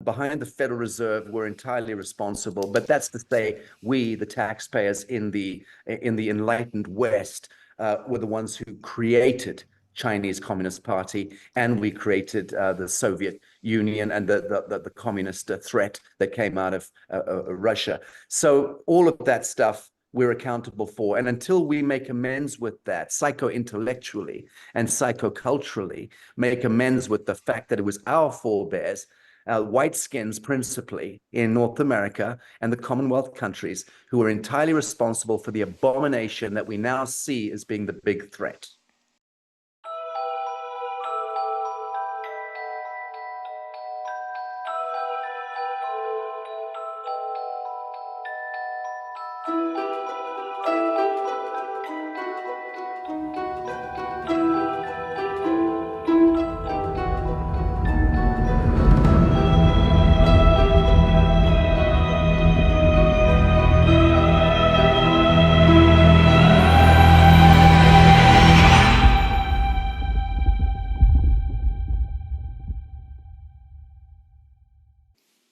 behind the Federal Reserve were entirely responsible. But that's to say, we, the taxpayers in the enlightened West, were the ones who created Chinese Communist Party, and we created the Soviet Union and the communist threat that came out of Russia. So all of that stuff we're accountable for. And until we make amends with that psycho-intellectually and psychoculturally, make amends with the fact that it was our forebears, white skins principally in North America and the Commonwealth countries, who were entirely responsible for the abomination that we now see as being the big threat.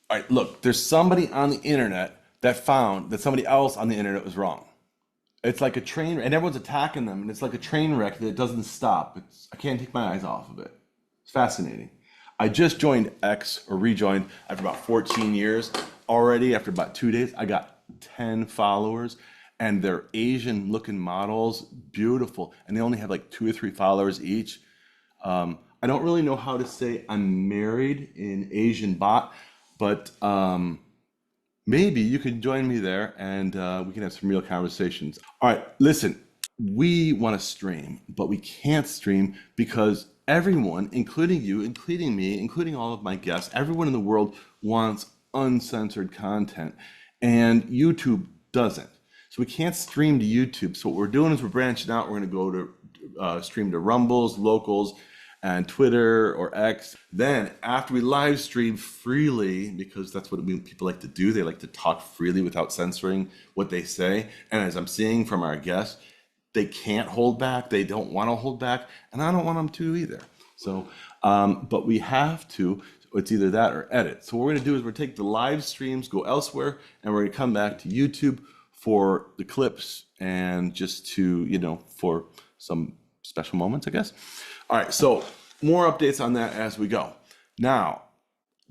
All right, look, there's somebody on the internet that found that somebody else on the internet was wrong. It's like a train, and everyone's attacking them, and it's like a train wreck that doesn't stop. I can't take my eyes off of it. It's fascinating. I just joined X, or rejoined, after about 14 years. Already, after about 2 days, I got 10 followers, and they're Asian-looking models, beautiful, and they only have like 2 or 3 followers each. I don't really know how to say I'm married in Asian bot, but maybe you could join me there and we can have some real conversations. All right, listen, we want to stream, but we can't stream because everyone, including you, including me, including all of my guests, everyone in the world wants uncensored content, and YouTube doesn't. So we can't stream to YouTube. So what we're doing is we're branching out. We're going to go to stream to Rumbles, Locals, and Twitter or X. Then after we live stream freely, because that's what people like to do, they like to talk freely without censoring what they say. And as I'm seeing from our guests, they can't hold back. They don't want to hold back, and I don't want them to either. So, but we have to. It's either that or edit. So what we're going to do is we're going to take the live streams, go elsewhere, and we're going to come back to YouTube for the clips and just to, for some special moments, I guess. All right, so more updates on that as we go. Now,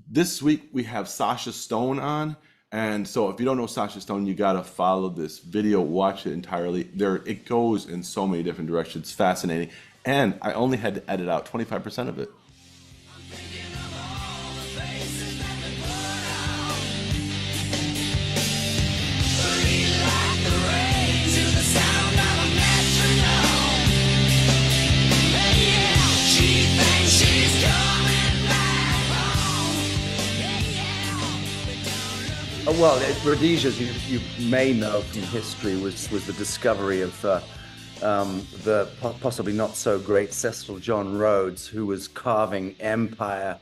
this week we have Sacha Stone on, and so if you don't know Sacha Stone, you gotta follow this video, watch it entirely. It goes in so many different directions, fascinating, and I only had to edit out 25% of it. Well, Rhodesia, as you may know from history, was the discovery of the possibly not so great Cecil John Rhodes, who was carving empire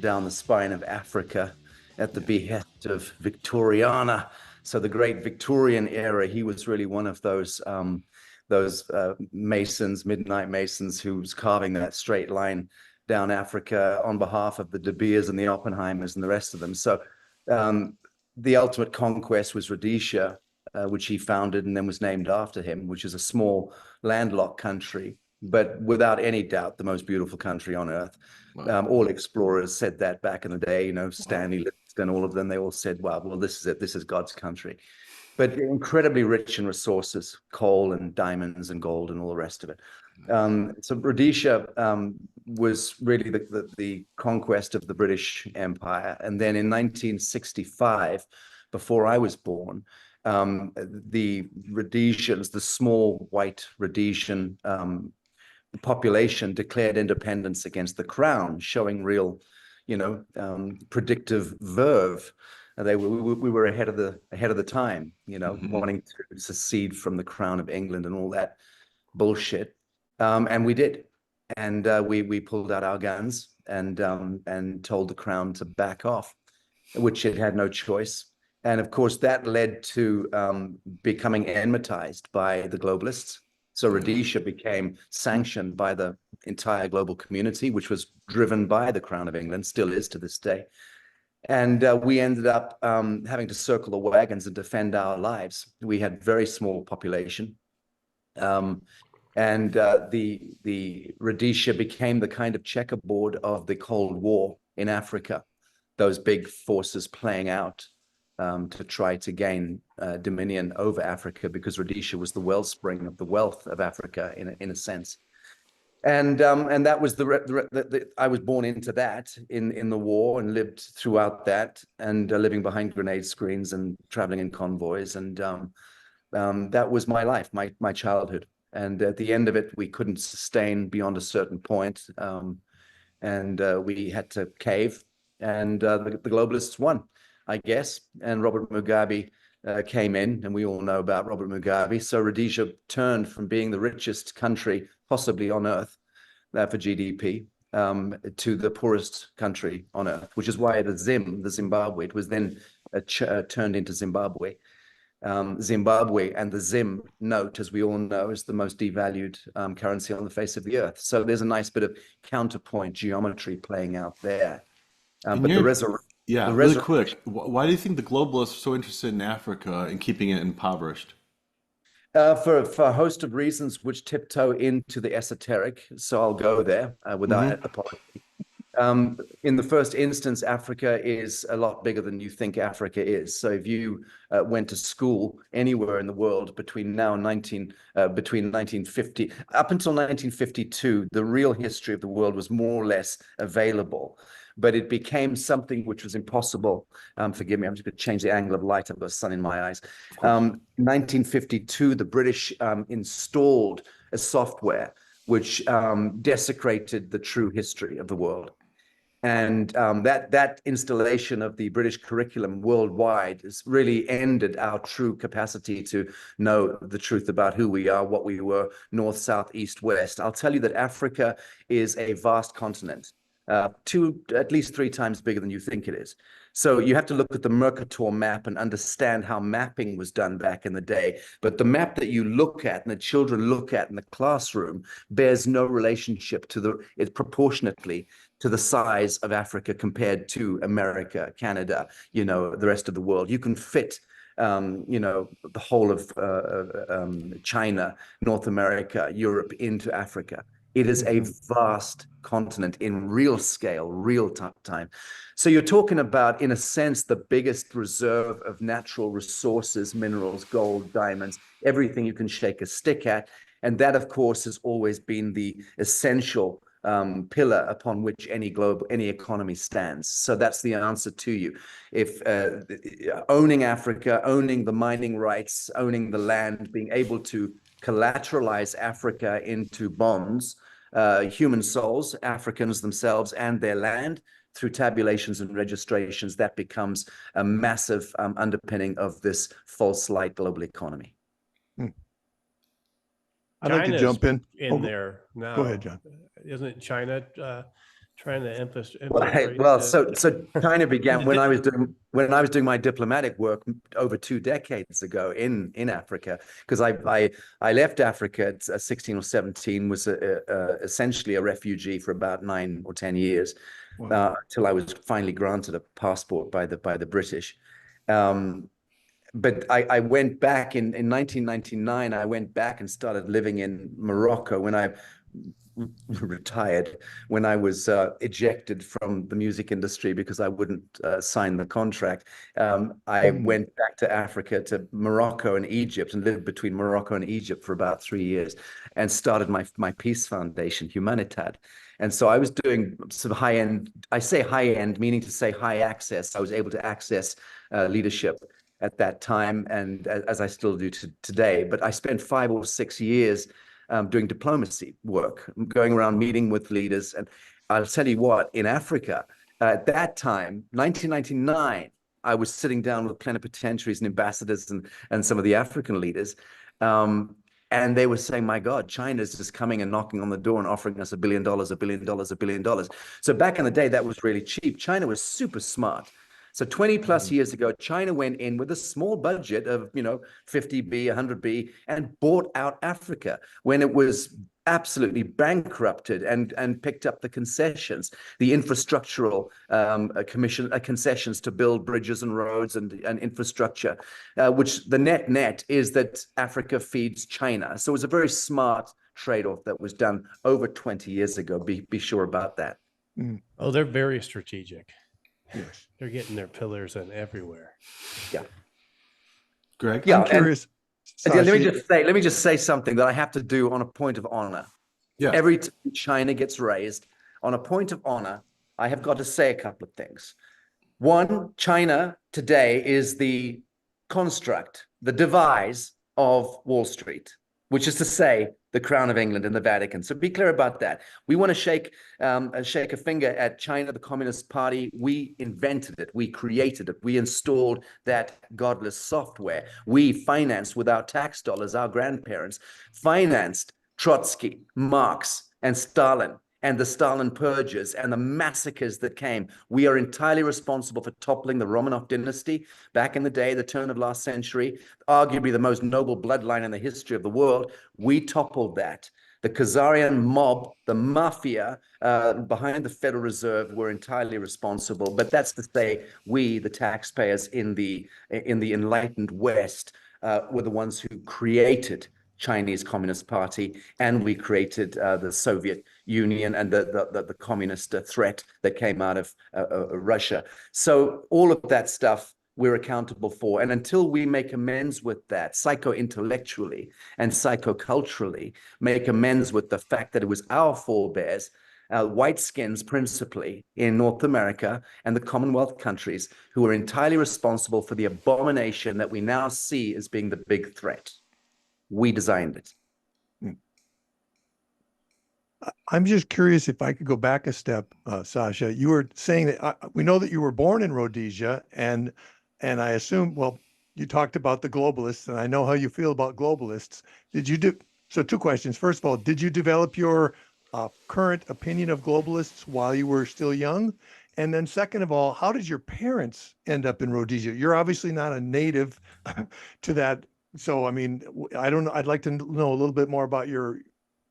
down the spine of Africa at the behest of Victoriana. So the great Victorian era, he was really one of those masons, midnight masons, who was carving that straight line down Africa on behalf of the De Beers and the Oppenheimers and the rest of them. So the ultimate conquest was Rhodesia, which he founded and then was named after him, which is a small landlocked country, but without any doubt, the most beautiful country on earth. Wow. All explorers said that back in the day, Stanley Livingstone, all of them, they all said, well, this is it. This is God's country. But incredibly rich in resources, coal and diamonds and gold and all the rest of it. So Rhodesia was really the conquest of the British Empire. And then in 1965, before I was born, the Rhodesians, the small white Rhodesian population, declared independence against the crown, showing real, predictive verve. We were ahead of the time, wanting to secede from the crown of England and all that bullshit. And we did, and we pulled out our guns and told the crown to back off, which it had no choice. And of course, that led to becoming enmatized by the globalists. So Rhodesia became sanctioned by the entire global community, which was driven by the Crown of England, still is to this day. And we ended up having to circle the wagons and defend our lives. We had very small population. And the Rhodesia became the kind of checkerboard of the Cold War in Africa, those big forces playing out to try to gain dominion over Africa, because Rhodesia was the wellspring of the wealth of Africa in a sense. And that was I was born into that in the war and lived throughout that, and living behind grenade screens and traveling in convoys, and that was my life, my childhood. And at the end of it, we couldn't sustain beyond a certain point, and we had to cave, and the globalists won, I guess. And Robert Mugabe came in, and we all know about Robert Mugabe. So Rhodesia turned from being the richest country possibly on earth for GDP to the poorest country on earth, which is why the Zimbabwe, it was then turned into Zimbabwe. Zimbabwe and the Zim note, as we all know, is the most devalued currency on the face of the earth. So there's a nice bit of counterpoint geometry playing out there. But the resurrection. Yeah, really quick. Why do you think the globalists are so interested in Africa and keeping it impoverished? For a host of reasons which tiptoe into the esoteric. So I'll go there without apology. In the first instance, Africa is a lot bigger than you think Africa is. So if you went to school anywhere in the world between now and between 1950 up until 1952, the real history of the world was more or less available. But it became something which was impossible. Forgive me, I'm just going to change the angle of light. I've got sun in my eyes. 1952, the British installed a software which desecrated the true history of the world. And that installation of the British curriculum worldwide has really ended our true capacity to know the truth about who we are, what we were, north, south, east, west. I'll tell you that Africa is a vast continent, at least 3 times bigger than you think it is. So you have to look at the Mercator map and understand how mapping was done back in the day. But the map that you look at and the children look at in the classroom bears no relationship to it proportionately to the size of Africa compared to America, Canada, the rest of the world. You can fit the whole of China, North America, Europe into Africa. It is a vast continent in real scale, real time. So you're talking about, in a sense, the biggest reserve of natural resources, minerals, gold, diamonds, everything you can shake a stick at. And that, of course, has always been the essential pillar upon which any economy stands. So that's the answer to you. If owning Africa, owning the mining rights, owning the land, being able to collateralize Africa into bonds, human souls, Africans themselves and their land, through tabulations and registrations, that becomes a massive underpinning of this false light global economy. I'd like to jump in there now. Go ahead, John. Isn't China trying to infiltrate? Well, so China began when I was doing my diplomatic work over 2 decades ago in Africa, because I left Africa at 16 or 17, was essentially a refugee for about 9 or 10 years, till I was finally granted a passport by the British. But I went back in 1999. I went back and started living in Morocco when I retired, when I was ejected from the music industry because I wouldn't sign the contract. I went back to Africa, to Morocco and Egypt, and lived between Morocco and Egypt for about 3 years, and started my peace foundation, Humanitad. And so I was doing some high-end, I say high-end, meaning to say high access. I was able to access leadership at that time, and as I still do today. But I spent 5 or 6 years doing diplomacy work, going around meeting with leaders. And I'll tell you what, in Africa, at that time, 1999, I was sitting down with plenipotentiaries and ambassadors and some of the African leaders. And they were saying, my God, China's just coming and knocking on the door and offering us $1 billion, $1 billion, $1 billion. So back in the day, that was really cheap. China was super smart. So 20 plus years ago, China went in with a small budget of, 50B, 100B, and bought out Africa when it was absolutely bankrupted and picked up the concessions, the infrastructural concessions to build bridges and roads and infrastructure, which the net is that Africa feeds China. So it was a very smart trade-off that was done over 20 years ago. Be sure about that. Oh, they're very strategic. Yes. They're getting their pillars in everywhere. Yeah. Greg? Yeah, I'm curious. let Sacha, me just say something that I have to do on a point of honor. Yeah. Every time China gets raised, on a point of honor, I have got to say a couple of things. One, China today is the construct, the devise of Wall Street, which is to say the Crown of England and the Vatican. So be clear about that. We want to shake a finger at China, the Communist Party. We invented it. We created it. We installed that godless software. We financed with our tax dollars, our grandparents financed Trotsky, Marx, and Stalin, and the Stalin purges and the massacres that came. We are entirely responsible for toppling the Romanov dynasty back in the day, the turn of last century, arguably the most noble bloodline in the history of the world. We toppled that. The Khazarian mob, the mafia behind the Federal Reserve were entirely responsible. But that's to say, we, the taxpayers in the enlightened West, were the ones who created Chinese Communist Party, and we created the Soviet Union and the communist threat that came out of Russia. So all of that stuff we're accountable for. And until we make amends with that psycho-intellectually and psycho-culturally, make amends with the fact that it was our forebears, white skins principally in North America and the Commonwealth countries, who were entirely responsible for the abomination that we now see as being the big threat. We designed it. I'm just curious if I could go back a step, Sacha. You were saying that we know that you were born in Rhodesia, and I assume, well, you talked about the globalists, and I know how you feel about globalists. So two questions. First of all, did you develop your current opinion of globalists while you were still young? And then second of all, how did your parents end up in Rhodesia? You're obviously not a native to that. So, I mean, I don't know. I'd like to know a little bit more about your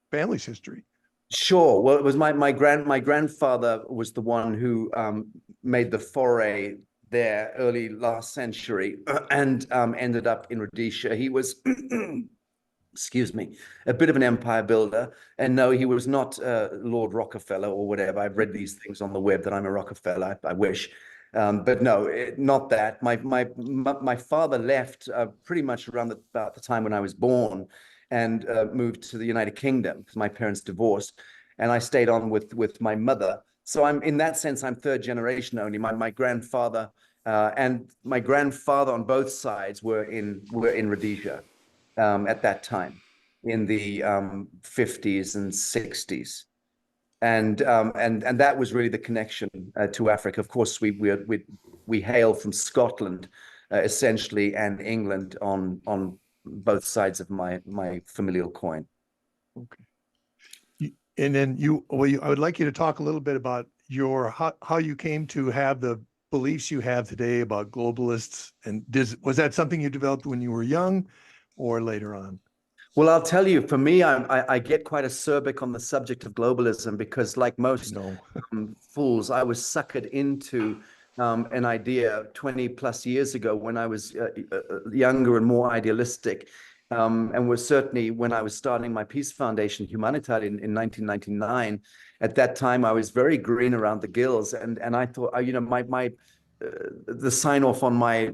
family's history. Sure. Well, it was my grandfather was the one who made the foray there early last century and ended up in Rhodesia. He was, excuse me, a bit of an empire builder. And no, he was not Lord Rockefeller or whatever. I've read these things on the web that I'm a Rockefeller. I wish. But no, not that. My father left pretty much around about the time when I was born, and moved to the United Kingdom because my parents divorced, and I stayed on with my mother. So I'm, in that sense, I'm third generation only. My grandfather and my grandfather on both sides were in Rhodesia at that time in the 50s and 60s. And that was really the connection to Africa. Of course, we hail from Scotland, essentially, and England on both sides of my familial coin. Okay. And then I would like you to talk a little bit about how you came to have the beliefs you have today about globalists. And was that something you developed when you were young or later on? Well, I'll tell you, for me, I get quite acerbic on the subject of globalism because, like most fools, I was suckered into an idea 20 plus years ago when I was younger and more idealistic. And was certainly when I was starting my Peace Foundation Humanitarian in 1999. At that time, I was very green around the gills, and I thought, the sign off on my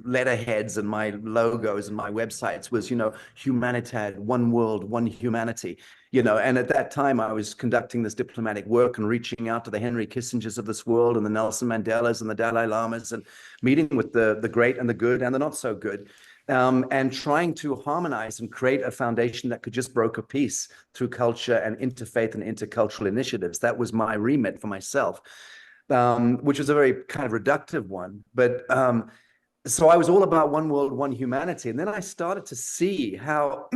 letterheads and my logos and my websites was, humanitarian, one world, one humanity, and at that time I was conducting this diplomatic work and reaching out to the Henry Kissingers of this world and the Nelson Mandelas and the Dalai Lamas and meeting with the great and the good and the not so good, and trying to harmonize and create a foundation that could just broker peace through culture and interfaith and intercultural initiatives. That was my remit for myself, which was a very kind of reductive one, but so I was all about one world, one humanity. And then I started to see how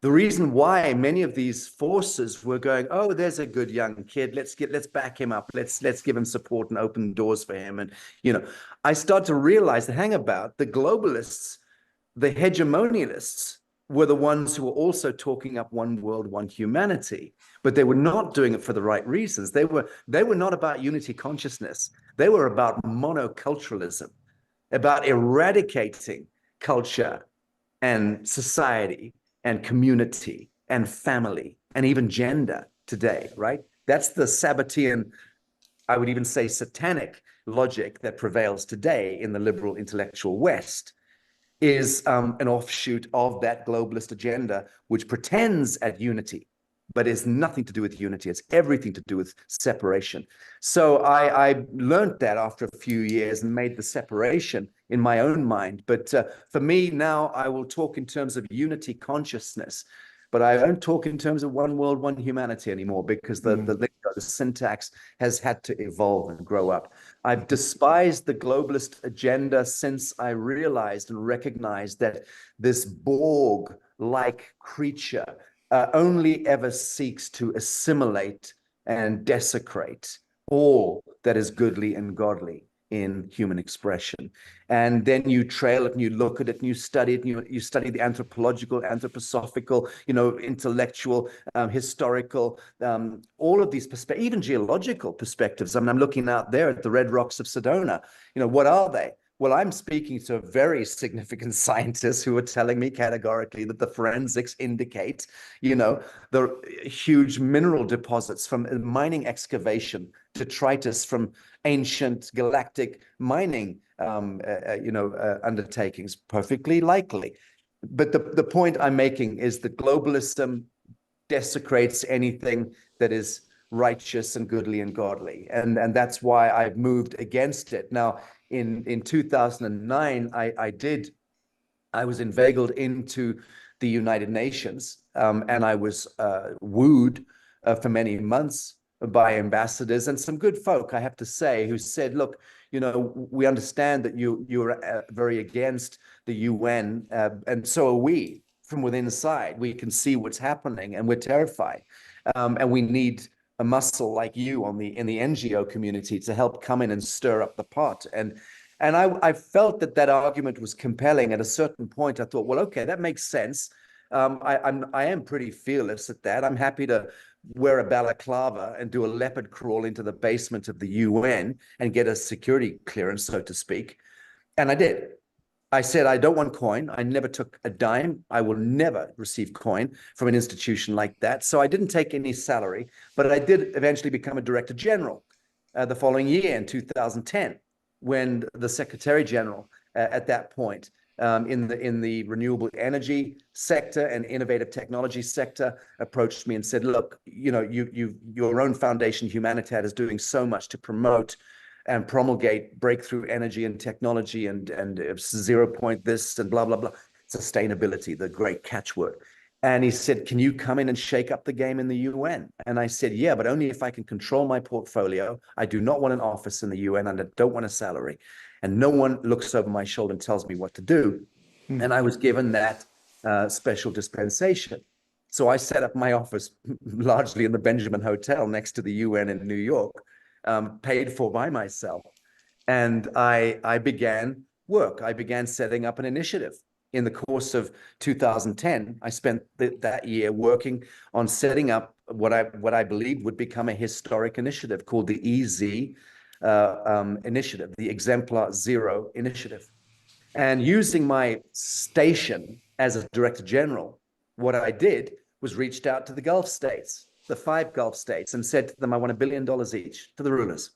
The reason why many of these forces were going, oh, there's a good young kid, let's back him up, let's give him support and open doors for him. And I start to realize the the globalists, the hegemonialists, were the ones who were also talking up one world, one humanity, but they were not doing it for the right reasons. They were not about unity consciousness. They were about monoculturalism, about eradicating culture and society and community and family and even gender today, right? That's the Sabbatean, I would even say satanic logic that prevails today in the liberal intellectual West, is an offshoot of that globalist agenda, which pretends at unity, but is nothing to do with unity. It's everything to do with separation. So I learned that after a few years and made the separation in my own mind. But for me now, I will talk in terms of unity consciousness, but I don't talk in terms of one world, one humanity anymore, because the syntax has had to evolve and grow up. I've despised the globalist agenda since I realized and recognized that this Borg-like creature only ever seeks to assimilate and desecrate all that is goodly and godly in human expression. And then you trail it and you look at it and you study it and you study the anthropological, anthroposophical, intellectual, historical, all of these perspectives, even geological perspectives. I mean, I'm looking out there at the red rocks of Sedona. What are they? Well, I'm speaking to very significant scientists who are telling me categorically that the forensics indicate, the huge mineral deposits from mining excavation, detritus from ancient galactic mining, undertakings, perfectly likely. But the point I'm making is that globalism desecrates anything that is righteous and goodly and godly. And that's why I've moved against it. Now, in 2009, I was inveigled into the United Nations, and I was wooed for many months by ambassadors and some good folk, I have to say, who said, look, we understand that you're very against the UN, and so are we from within inside. We can see what's happening and we're terrified. And we need a muscle like you in the NGO community to help come in and stir up the pot. And I felt that argument was compelling. At a certain point, I thought, well, okay, that makes sense. I am pretty fearless at that. I'm happy to wear a balaclava and do a leopard crawl into the basement of the UN and get a security clearance, so to speak. And I did. I said, I don't want coin. I never took a dime. I will never receive coin from an institution like that. So I didn't take any salary, but I did eventually become a director general the following year in 2010, when the secretary general at that point in the renewable energy sector and innovative technology sector approached me and said, look, your own foundation, Humanitat, is doing so much to promote and promulgate breakthrough energy and technology and 0 point this and blah, blah, blah. Sustainability, the great catchword. And he said, can you come in and shake up the game in the UN? And I said, yeah, but only if I can control my portfolio. I do not want an office in the UN and I don't want a salary. And no one looks over my shoulder and tells me what to do. And I was given that special dispensation. So I set up my office largely in the Benjamin Hotel next to the UN in New York, paid for by myself. And I began work. I began setting up an initiative. In the course of 2010, I spent that year working on setting up what I believed would become a historic initiative called the EZ initiative, the Exemplar Zero initiative. And using my station as a director general, what I did was reached out to the Gulf states, the 5 Gulf states, and said to them, I want $1 billion each, to the rulers.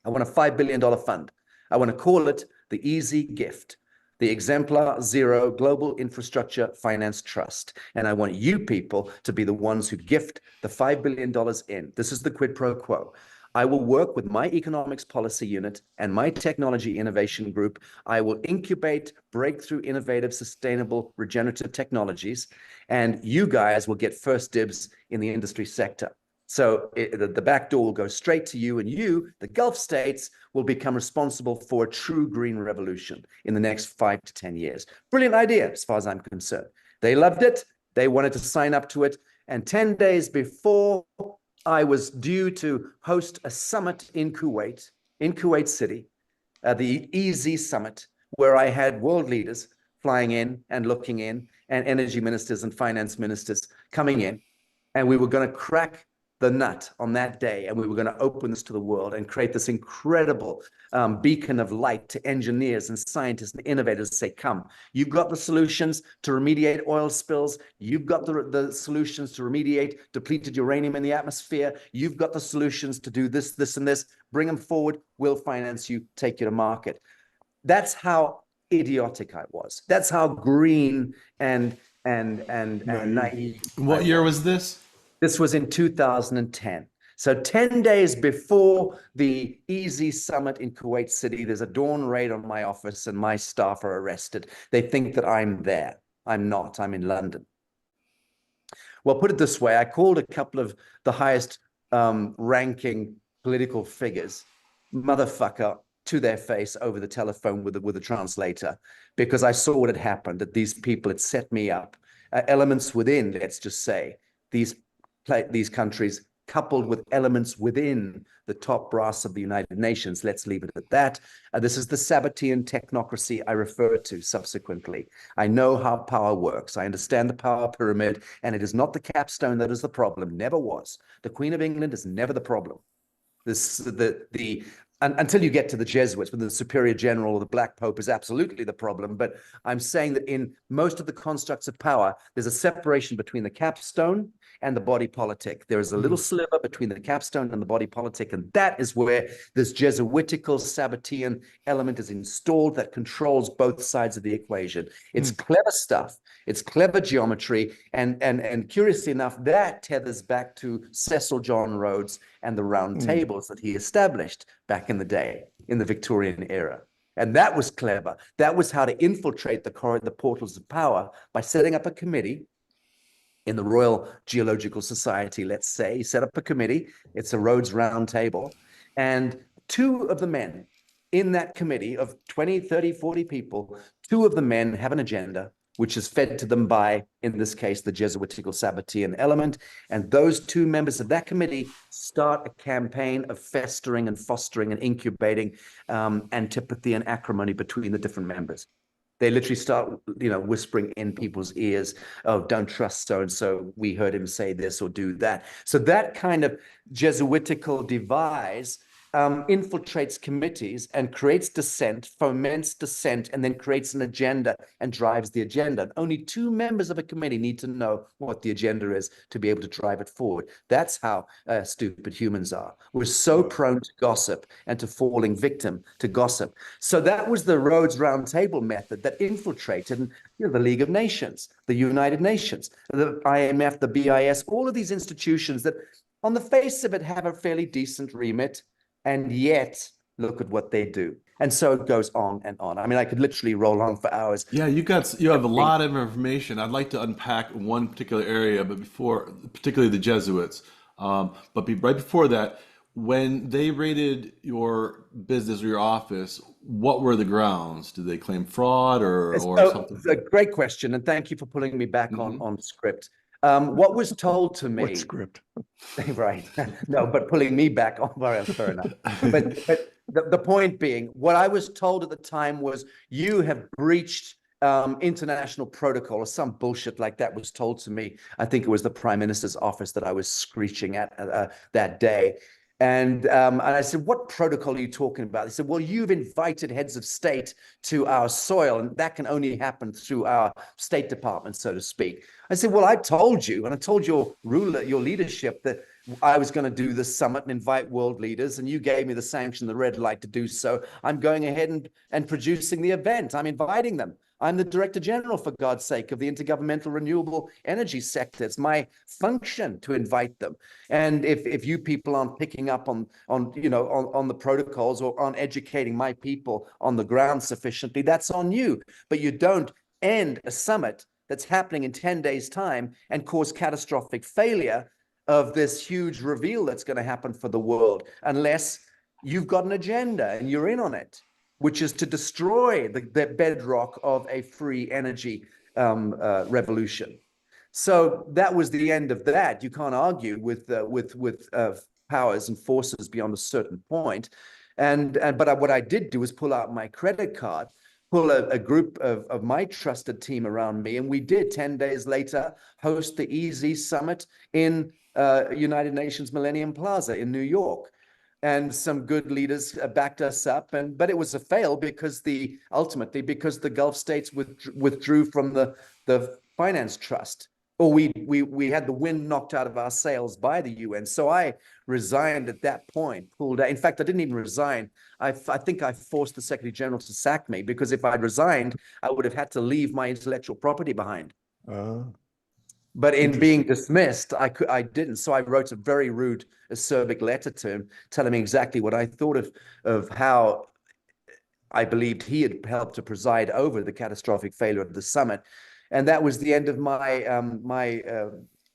I want a $5 billion fund. I want to call it the Easy Gift, the Exemplar Zero Global Infrastructure Finance Trust. And I want you people to be the ones who gift the $5 billion in. This is the quid pro quo. I will work with my economics policy unit and my technology innovation group. I will incubate breakthrough, innovative, sustainable, regenerative technologies. And you guys will get first dibs in the industry sector. So the back door will go straight to you, and you, the Gulf states, will become responsible for a true green revolution in the next 5 to 10 years. Brilliant idea, as far as I'm concerned. They loved it. They wanted to sign up to it. And 10 days before I was due to host a summit in Kuwait City, the EZ Summit, where I had world leaders flying in and looking in, and energy ministers and finance ministers coming in. And we were going to crack the nut on that day, and we were going to open this to the world and create this incredible beacon of light to engineers and scientists and innovators to say, come, you've got the solutions to remediate oil spills. You've got the solutions to remediate depleted uranium in the atmosphere. You've got the solutions to do this, this, and this. Bring them forward. We'll finance you, take you to market. That's how idiotic I was. That's how green and naive. What year was this? This was in 2010. So 10 days before the EZ Summit in Kuwait City, there's a dawn raid on my office and my staff are arrested. They think that I'm there. I'm not. I'm in London. Well, put it this way. I called a couple of the highest ranking political figures, motherfucker, to their face over the telephone with a translator, because I saw what had happened, that these people had set me up. Elements within, let's just say, these countries, coupled with elements within the top brass of the United Nations. Let's leave it at that. This is the Sabbatean technocracy I refer to subsequently. I know how power works. I understand the power pyramid, and it is not the capstone that is the problem. Never was. The Queen of England is never the problem. Until you get to the Jesuits, when the superior general or the Black Pope is absolutely the problem. But I'm saying that in most of the constructs of power, there's a separation between the capstone and the body politic. There is a little sliver between the capstone and the body politic, and that is where this Jesuitical Sabbatean element is installed that controls both sides of the equation. It's clever stuff. It's clever geometry, and curiously enough, that tethers back to Cecil John Rhodes and the round tables that he established back in the day, in the Victorian era. And that was clever. That was how to infiltrate the portals of power, by setting up a committee in the Royal Geological Society, let's say. He set up a committee. It's a Rhodes Round Table. And two of the men in that committee of 20, 30, 40 people, two of the men have an agenda, which is fed to them by, in this case, the Jesuitical Sabbatean element. And those two members of that committee start a campaign of festering and fostering and incubating antipathy and acrimony between the different members. They literally start, whispering in people's ears, oh, don't trust so-and-so. We heard him say this or do that. So that kind of Jesuitical devise infiltrates committees and creates dissent, foments dissent, and then creates an agenda and drives the agenda. And only two members of a committee need to know what the agenda is to be able to drive it forward. That's how stupid humans are. We're so prone to gossip and to falling victim to gossip. So that was the Rhodes Round Table method that infiltrated the League of Nations, the United Nations, the IMF, the BIS, all of these institutions that on the face of it have a fairly decent remit. And yet, look at what they do. And so it goes on and on. I mean, I could literally roll on for hours. Yeah, you have a lot of information. I'd like to unpack one particular area, but particularly the Jesuits. Right before that, when they raided your business or your office, what were the grounds? Did they claim fraud or something? It's a great question, and thank you for pulling me back on script. What was told to me? What script? Right. No, but pulling me back on, well, fair enough. But the point being, what I was told at the time was, you have breached international protocol, or some bullshit like that was told to me. I think it was the Prime Minister's office that I was screeching at that day. And I said, what protocol are you talking about? They said, well, you've invited heads of state to our soil, and that can only happen through our State Department, so to speak. I said, well, I told you, and I told your leadership, that I was going to do this summit and invite world leaders, and you gave me the sanction, the red light to do so. I'm going ahead and producing the event. I'm inviting them. I'm the Director General, for God's sake, of the Intergovernmental Renewable Energy sector. It's my function to invite them. And if you people aren't picking up on the protocols, or aren't educating my people on the ground sufficiently, that's on you. But you don't end a summit that's happening in 10 days' time and cause catastrophic failure of this huge reveal that's going to happen for the world, unless you've got an agenda and you're in on it, which is to destroy the bedrock of a free energy revolution. So that was the end of that. You can't argue with powers and forces beyond a certain point. But what I did do was pull out my credit card, pull a group of my trusted team around me, and we did 10 days later host the EZ Summit in United Nations Millennium Plaza in New York. And some good leaders backed us up, but it was a fail because ultimately because the Gulf states withdrew from the finance trust, or we had the wind knocked out of our sails by the UN. So I resigned at that point, pulled out. In fact, I didn't even resign. I think I forced the Secretary General to sack me, because if I'd resigned, I would have had to leave my intellectual property behind. But in being dismissed, I didn't. So I wrote a very rude, acerbic letter to him, telling him exactly what I thought of how I believed he had helped to preside over the catastrophic failure of the summit. And that was the end of my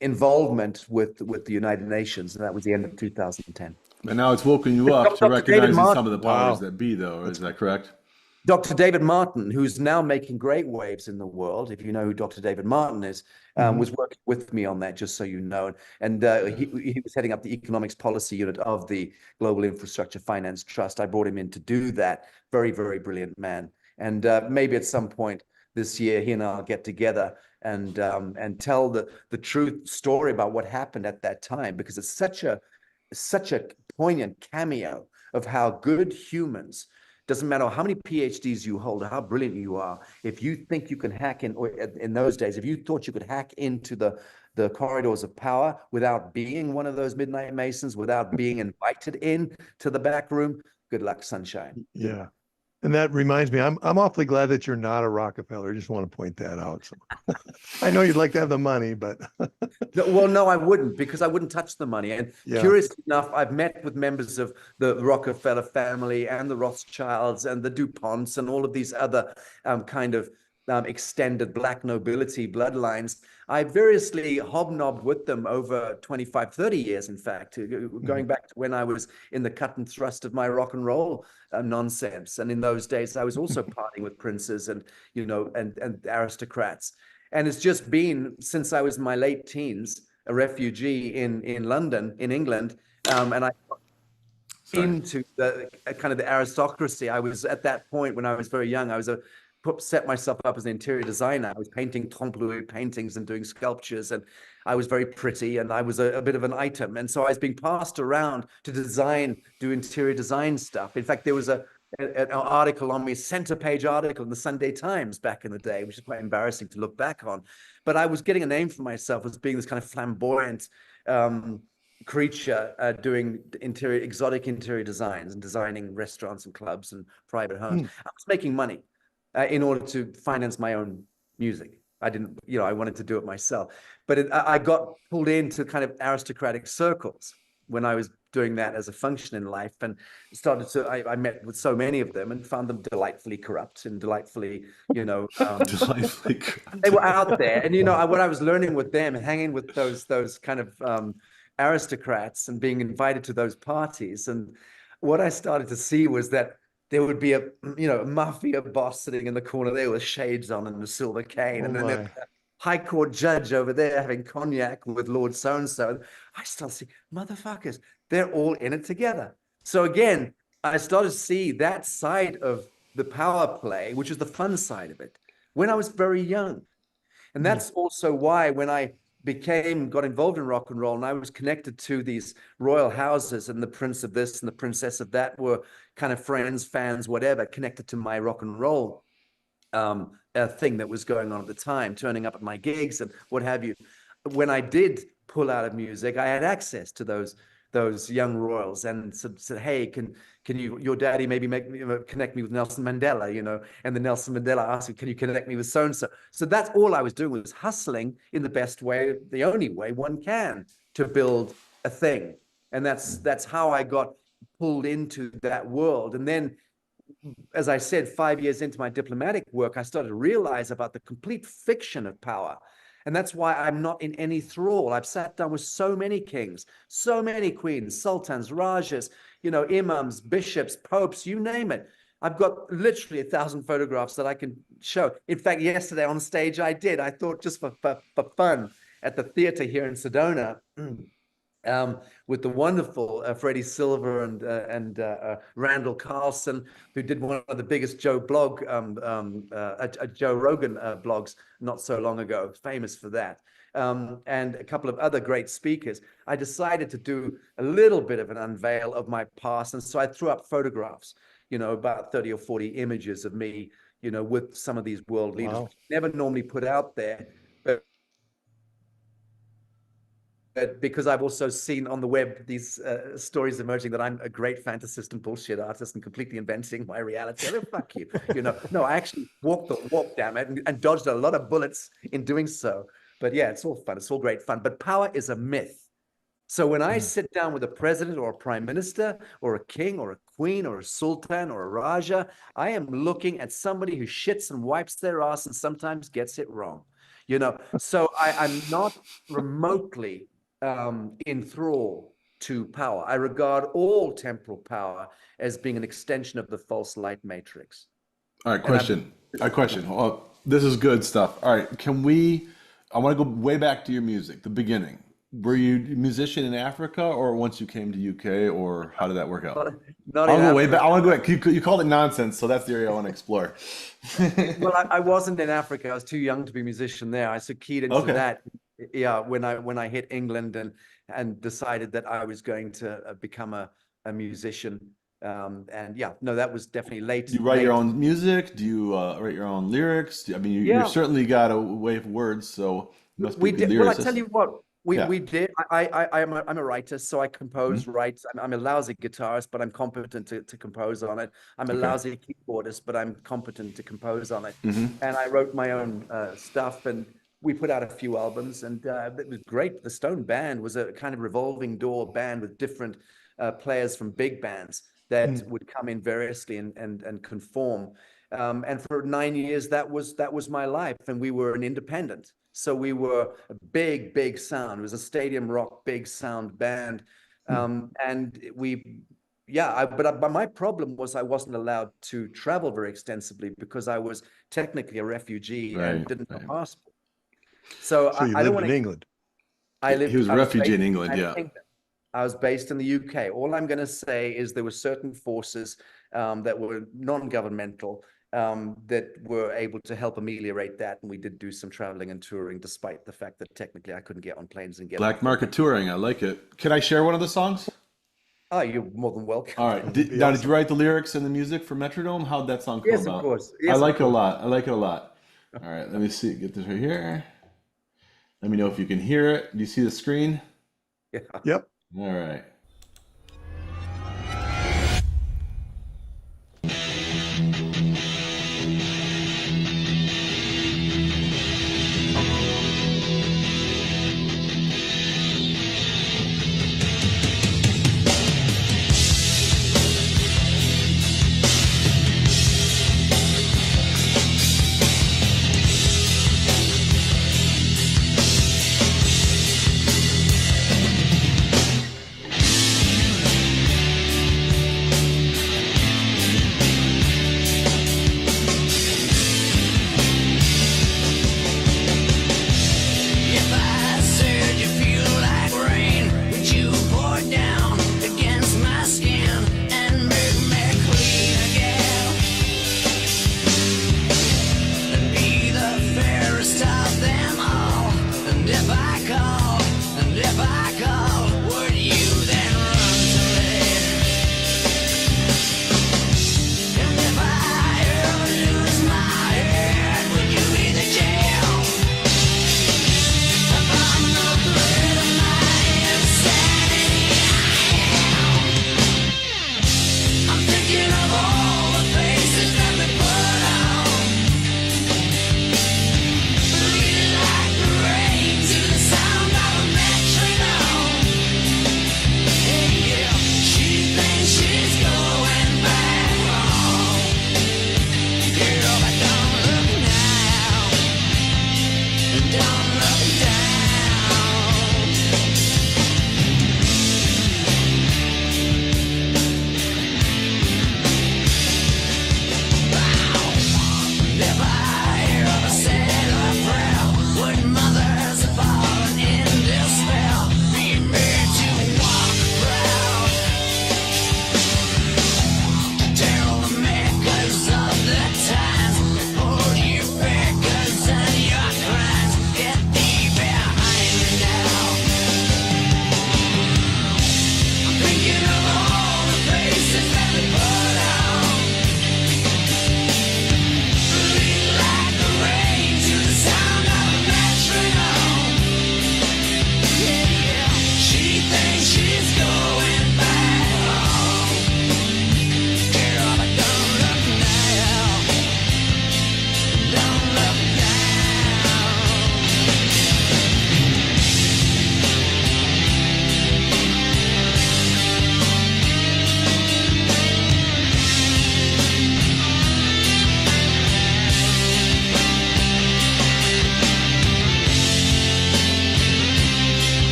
involvement with the United Nations. And that was the end of 2010. And now it's woken you up to Dr. recognizing David some of the powers Wow. that be, though. Is that correct? Dr. David Martin, who's now making great waves in the world, if you know who Dr. David Martin is, was working with me on that, just so you know. And he was heading up the economics policy unit of the Global Infrastructure Finance Trust. I brought him in to do that. Very, very brilliant man. And maybe at some point this year, he and I'll get together and tell the truth story about what happened at that time, because it's such a poignant cameo of how good humans, doesn't matter how many PhDs you hold, how brilliant you are, if you think you can hack in those days, if you thought you could hack into the corridors of power without being one of those Midnight Masons, without being invited in to the back room, good luck, sunshine. Yeah. And that reminds me, I'm awfully glad that you're not a Rockefeller. I just want to point that out. So, I know you'd like to have the money, but no, I wouldn't, because I wouldn't touch the money. And curiously enough, I've met with members of the Rockefeller family and the Rothschilds and the DuPonts and all of these other kind of extended Black nobility bloodlines. I variously hobnobbed with them over 25, 30 years, in fact, going back to when I was in the cut and thrust of my rock and roll nonsense. And in those days, I was also partying with princes and, and aristocrats. And it's just been since I was in my late teens, a refugee in London, in England, and I got into the kind of the aristocracy. I was at that point when I was very young, I was set myself up as an interior designer. I was painting Temple Louis paintings and doing sculptures, and I was very pretty, and I was a bit of an item. And so I was being passed around to do interior design stuff. In fact, there was an article on me, center page article in the Sunday Times back in the day, which is quite embarrassing to look back on. But I was getting a name for myself as being this kind of flamboyant creature doing exotic interior designs and designing restaurants and clubs and private homes. I was making money in order to finance my own music. I didn't, I wanted to do it myself. But I got pulled into kind of aristocratic circles when I was doing that as a function in life, and I met with so many of them and found them delightfully corrupt and delightfully, Delightfully corrupt. They were out there. And, what I was learning with them, hanging with those kind of aristocrats and being invited to those parties. And what I started to see was that there would be a mafia boss sitting in the corner there with shades on and a silver cane. And then a high court judge over there having cognac with Lord so-and-so. And I started to see, motherfuckers, they're all in it together. So again, I started to see that side of the power play, which is the fun side of it, when I was very young. And that's also why when I got involved in rock and roll, and I was connected to these royal houses, and the prince of this and the princess of that were kind of friends, fans, whatever, connected to my rock and roll thing that was going on at the time, turning up at my gigs and what have you. When I did pull out of music, I had access to those young royals and said, hey, can your daddy maybe connect me with Nelson Mandela, and then Nelson Mandela asked me, can you connect me with so-and-so? So that's all I was doing, was hustling in the best way, the only way one can, to build a thing. And that's how I got pulled into that world. And then, as I said, 5 years into my diplomatic work, I started to realize about the complete fiction of power. And that's why I'm not in any thrall. I've sat down with so many kings, so many queens, sultans, rajas, imams, bishops, popes, you name it. I've got literally 1,000 photographs that I can show. In fact, yesterday on stage, I thought just for fun, at the theater here in Sedona. With the wonderful Freddie Silver and Randall Carlson, who did one of the biggest Joe Rogan blogs not so long ago, famous for that, and a couple of other great speakers. I decided to do a little bit of an unveil of my past, and so I threw up photographs, about 30 or 40 images of me, with some of these world leaders. Wow. Never normally put out there, but because I've also seen on the web these stories emerging that I'm a great fantasist and bullshit artist and completely inventing my reality. Fuck you. No, I actually walked the walk, damn it, and dodged a lot of bullets in doing so. But yeah, it's all fun. It's all great fun. But power is a myth. So when I sit down with a president or a prime minister or a king or a queen or a sultan or a raja, I am looking at somebody who shits and wipes their ass and sometimes gets it wrong. So I'm not remotely enthralled to power. I regard all temporal power as being an extension of the false light matrix. All right, question. Oh, this is good stuff. All right, I want to go way back to your music, the beginning. Were you a musician in Africa or once you came to UK, or how did that work out? Not I in want to go way Africa. back. I want to go back. You called it nonsense, so that's the area I want to explore. Well, I wasn't in Africa. I was too young to be a musician there. I keyed into that. Yeah, when I hit England and decided that I was going to become a musician. And yeah, no, that was definitely late. Do you write your own music? Do you write your own lyrics? You certainly got a way of words, so you must be a good lyricist. Well, I tell you what, we did. I'm a writer, so I compose, write. I'm a lousy guitarist, but I'm competent to compose on it. I'm a lousy keyboardist, but I'm competent to compose on it. And I wrote my own stuff, and we put out a few albums, and it was great. The Stone Band was a kind of revolving door band with different players from big bands that would come in variously and conform. And for 9 years, that was my life. And we were an independent. So we were a big sound. It was a stadium rock, big sound band. And but my problem was I wasn't allowed to travel very extensively because I was technically a refugee and didn't have a passport. So you I lived don't want in England. He was a refugee in England, yeah. I was based in the UK. All I'm going to say is there were certain forces that were non-governmental that were able to help ameliorate that. And we did do some traveling and touring, despite the fact that technically I couldn't get on planes and get Black market touring. I like it. Can I share one of the songs? Oh, you're more than welcome. All right. Did you write the lyrics and the music for Metrodome? How'd that song come about? Yes, of course. Yes, I like it a lot. All right. Let me see. Get this right here. Let me know if you can hear it. Do you see the screen? Yeah. Yep. All right.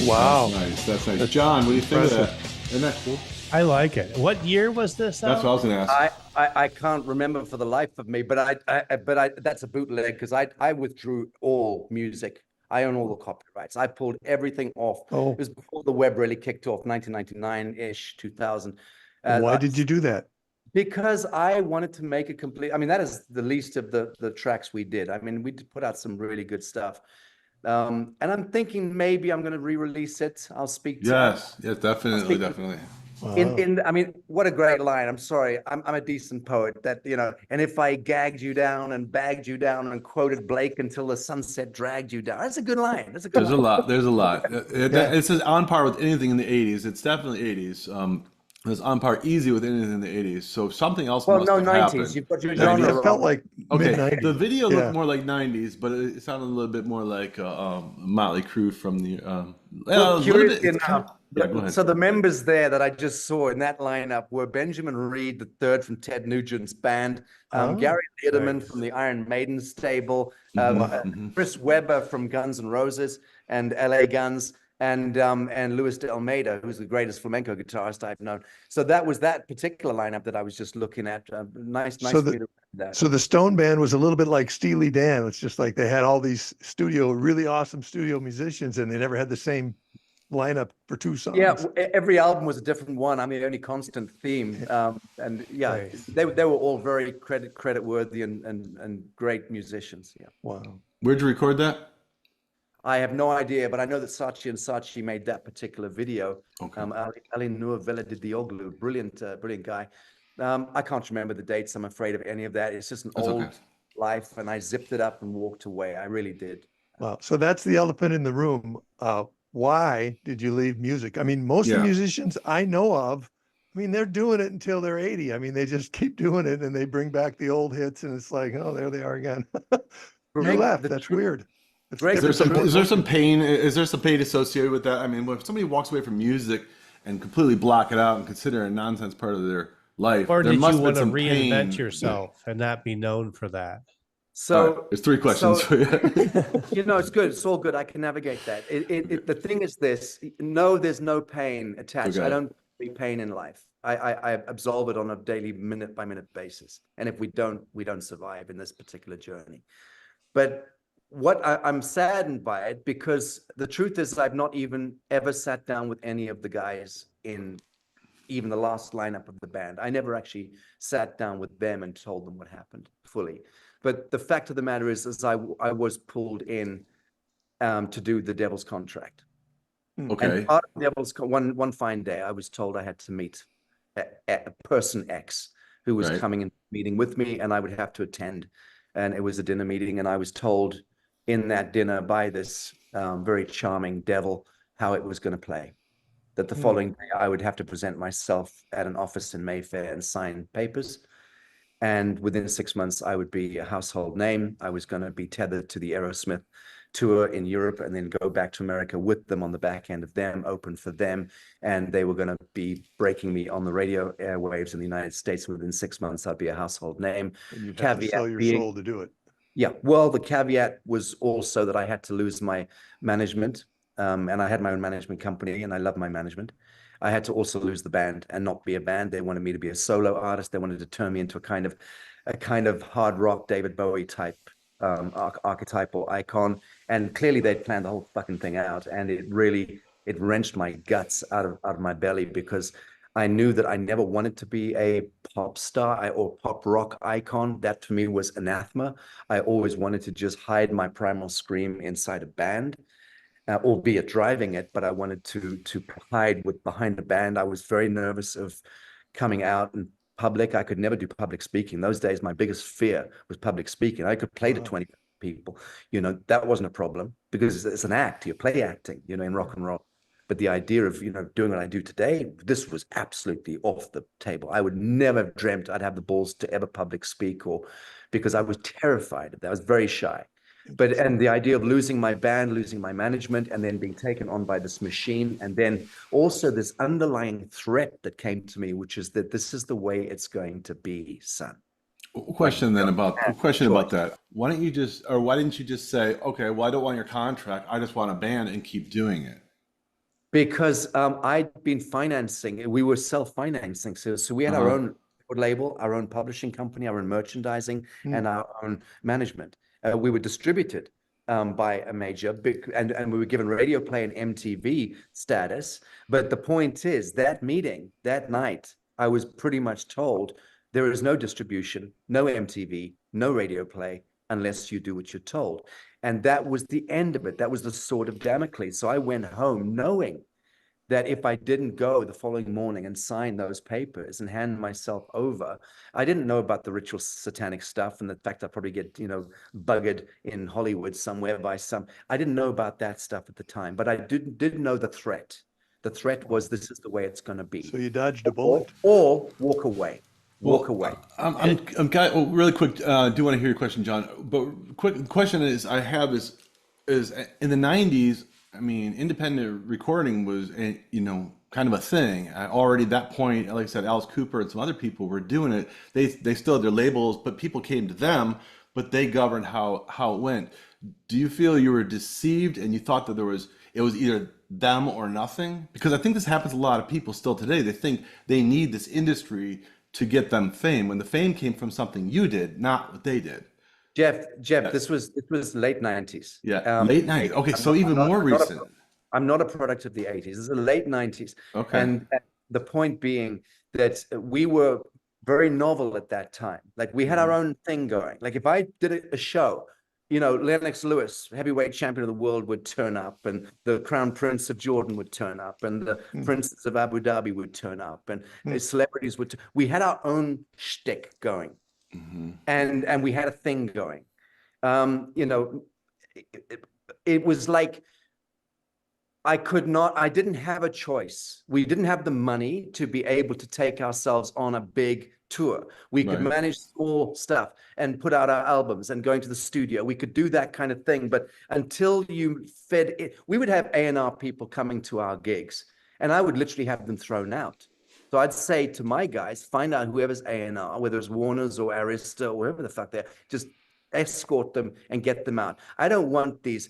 Wow. That's nice. John, what do you think of that? Isn't that cool? I like it. What year was this That's what I was going to ask. I can't remember for the life of me, but I that's a bootleg because I withdrew all music. I own all the copyrights. I pulled everything off. Oh. It was before the web really kicked off, 1999-ish, 2000. Why did you do that? Because I wanted to make a complete, I mean, that is the least of the tracks we did. I mean, we did put out some really good stuff. And I'm thinking maybe I'm going to re-release it. I'll speak to Yes, definitely. Wow. I mean, what a great line. I'm sorry. I'm a decent poet that, and if I gagged you down and bagged you down and quoted Blake until the sunset dragged you down. That's a good line. That's a good There's a lot. There's a lot. It's on par with anything in the 80s. It's definitely 80s. It's on par easy with anything in the 80s. So something else must have 90s. happened. You've got your I genre mean, it felt like Okay, mid-90s. the video looked more like 90s, but it sounded a little bit more like Motley Crue from the. Well, a little curious bit- it's enough, yeah, go ahead. so the members there that I just saw in that lineup were Benjamin Reed, the third from Ted Nugent's band, Gary Leatherman nice. from the Iron Maiden stable, Mhm. Chris Webber from Guns N' Roses and LA Guns, and Luis de Almeida, who's the greatest flamenco guitarist I've known. So that was that particular lineup that I was just looking at. Nice So for me to read that. So the Stone Band was a little bit like Steely Dan. It's just like they had all these really awesome studio musicians, and they never had the same lineup for two songs. Yeah, every album was a different one. I mean, the only constant theme. And yeah, Nice. they were all very credit worthy and great musicians. Yeah. Wow. Where'd you record that? I have no idea, but I know that Sachi made that particular video. Okay. Ali Nur-Vela did the Oglu, brilliant guy. I can't remember the dates. I'm afraid of any of that. It's just an That's old okay. life, and I zipped it up and walked away. I really did. Wow. So that's the elephant in the room. Why did you leave music? I mean, most of the musicians I know of, I mean, they're doing it until they're 80. I mean, they just keep doing it and they bring back the old hits, and it's like, oh, there they are again. You left. That's weird. It's Greg, different Is than- there some pain? Is there some pain associated with that? I mean, when somebody walks away from music and completely block it out and consider it a nonsense part of their life, Or there did must you have want been to some pain. reinvent yourself and not be known for that? So All right, there's three questions for you. it's good. It's all good. I can navigate that. The thing is this: no, there's no pain attached. Okay. I don't feel pain in life. I absolve it on a daily, minute by minute basis. And if we don't survive in this particular journey. But I'm saddened by it because the truth is I've not even ever sat down with any of the guys in even the last lineup of the band. I never actually sat down with them and told them what happened fully. But the fact of the matter is I was pulled in to do the Devil's Contract. Okay. And part of Devil's one fine day, I was told I had to meet a person X who was Right. coming in meeting with me, and I would have to attend. And it was a dinner meeting, and I was told in that dinner by this very charming devil how it was going to play. That the following day I would have to present myself at an office in Mayfair and sign papers. And within 6 months, I would be a household name. I was going to be tethered to the Aerosmith tour in Europe and then go back to America with them on the back end of them, open for them. And they were going to be breaking me on the radio airwaves in the United States. Within 6 months, I'd be a household name. And you'd have to sell your soul to do it. Yeah, well, the caveat was also that I had to lose my management, and I had my own management company, and I love my management. I had to also lose the band and not be a band. They wanted me to be a solo artist. They wanted to turn me into a kind of hard rock David Bowie type archetypal icon. And clearly they'd planned the whole fucking thing out, and it wrenched my guts out of my belly because I knew that I never wanted to be a pop star or pop rock icon. That to me was anathema. I always wanted to just hide my primal scream inside a band, albeit driving it, but I wanted to hide behind a band. I was very nervous of coming out in public. I could never do public speaking. Those days, my biggest fear was public speaking. I could play to 20 people. That wasn't a problem because it's an act. You're play acting, in rock and roll. But the idea of, doing what I do today, this was absolutely off the table. I would never have dreamt I'd have the balls to ever public speak because I was terrified of that. I was very shy. And the idea of losing my band, losing my management, and then being taken on by this machine. And then also this underlying threat that came to me, which is that this is the way it's going to be, son. Question about that. Why didn't you just say, okay, well, I don't want your contract. I just want a band and keep doing it. Because I'd been financing, we were self-financing. So we had our own label, our own publishing company, our own merchandising, and our own management. We were distributed by a major big, and we were given radio play and MTV status. But the point is, that meeting, that night, I was pretty much told there is no distribution, no MTV, no radio play, unless you do what you're told. And that was the end of it. That was the sword of Damocles. So I went home knowing that if I didn't go the following morning and sign those papers and hand myself over, I didn't know about the ritual satanic stuff and the fact I'd probably get, buggered in Hollywood somewhere by some. I didn't know about that stuff at the time, but I didn't know the threat. The threat was, this is the way it's going to be. So you dodged a bullet. Or walk away. Walk away. Really quick. I do want to hear your question, John. But quick question is in the 90s. I mean, independent recording was, kind of a thing. Already at that point, like I said, Alice Cooper and some other people were doing it. They still had their labels, but people came to them, but they governed how it went. Do you feel you were deceived and you thought that it was either them or nothing? Because I think this happens to a lot of people still today. They think they need this industry to get them fame, when the fame came from something you did, not what they did. Jeff, this was late 90s. Yeah, late 90s. Okay, so even more recent. I'm not a product of the 80s. This is the late 90s. Okay. And the point being that we were very novel at that time. Like, we had our own thing going. Like, if I did a show, Lennox Lewis, heavyweight champion of the world, would turn up, and the Crown Prince of Jordan would turn up, and the Princes of Abu Dhabi would turn up, and celebrities would. We had our own shtick going. And we had a thing going. It was like I didn't have a choice. We didn't have the money to be able to take ourselves on a big tour. We could manage small stuff and put out our albums and going to the studio. We could do that kind of thing. But until you fed it, we would have A&R people coming to our gigs, and I would literally have them thrown out. So I'd say to my guys, find out whoever's A&R, whether it's Warner's or Arista or whoever the fuck they're, just escort them and get them out. I don't want these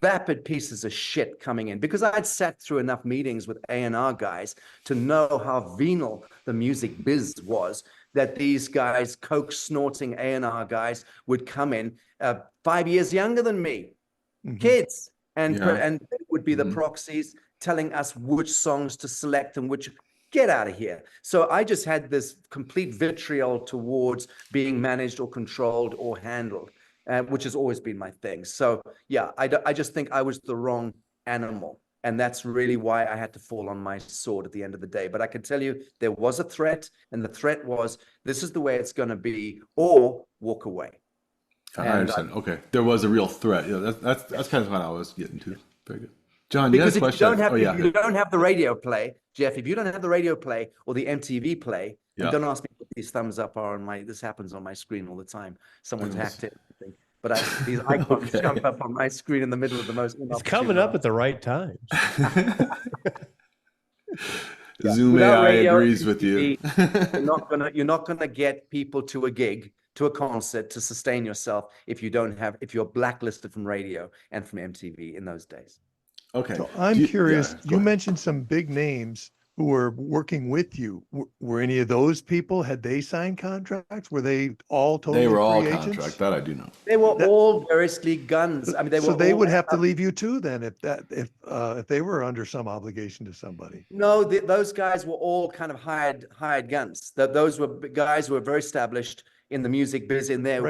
vapid pieces of shit coming in, because I'd sat through enough meetings with A&R guys to know how venal the music biz was, that these guys, coke snorting A&R guys, would come in 5 years younger than me, kids, and it would be the proxies telling us which songs to select and which. Get out of here. So I just had this complete vitriol towards being managed or controlled or handled, which has always been my thing. So yeah, I just think I was the wrong animal. And that's really why I had to fall on my sword at the end of the day. But I can tell you there was a threat, and the threat was, this is the way it's going to be, or walk away. I understand. Okay. There was a real threat. Yeah, that's kind of what I was getting to. Very good. John, you have a question? If you don't have the radio play, Jeff, if you don't have the radio play or the MTV play, and don't ask me what these thumbs up are on this happens on my screen all the time. Someone's hacked it. But these icons jump up on my screen in the middle of the most. It's coming up at the right times. Zoom AI agrees with you. You're not gonna get people to a gig, to a concert, to sustain yourself if you're blacklisted from radio and from MTV in those days. Okay. So I'm curious, you mentioned some big names who were working with you. Were any of those people, had they signed contracts? Were they all totally They were all free agents? contract, that I do know. They were all variously guns. I mean, they would have to leave you too then, if they were under some obligation to somebody. No, those guys were all kind of hired guns. Those were guys who were very established in the music biz in their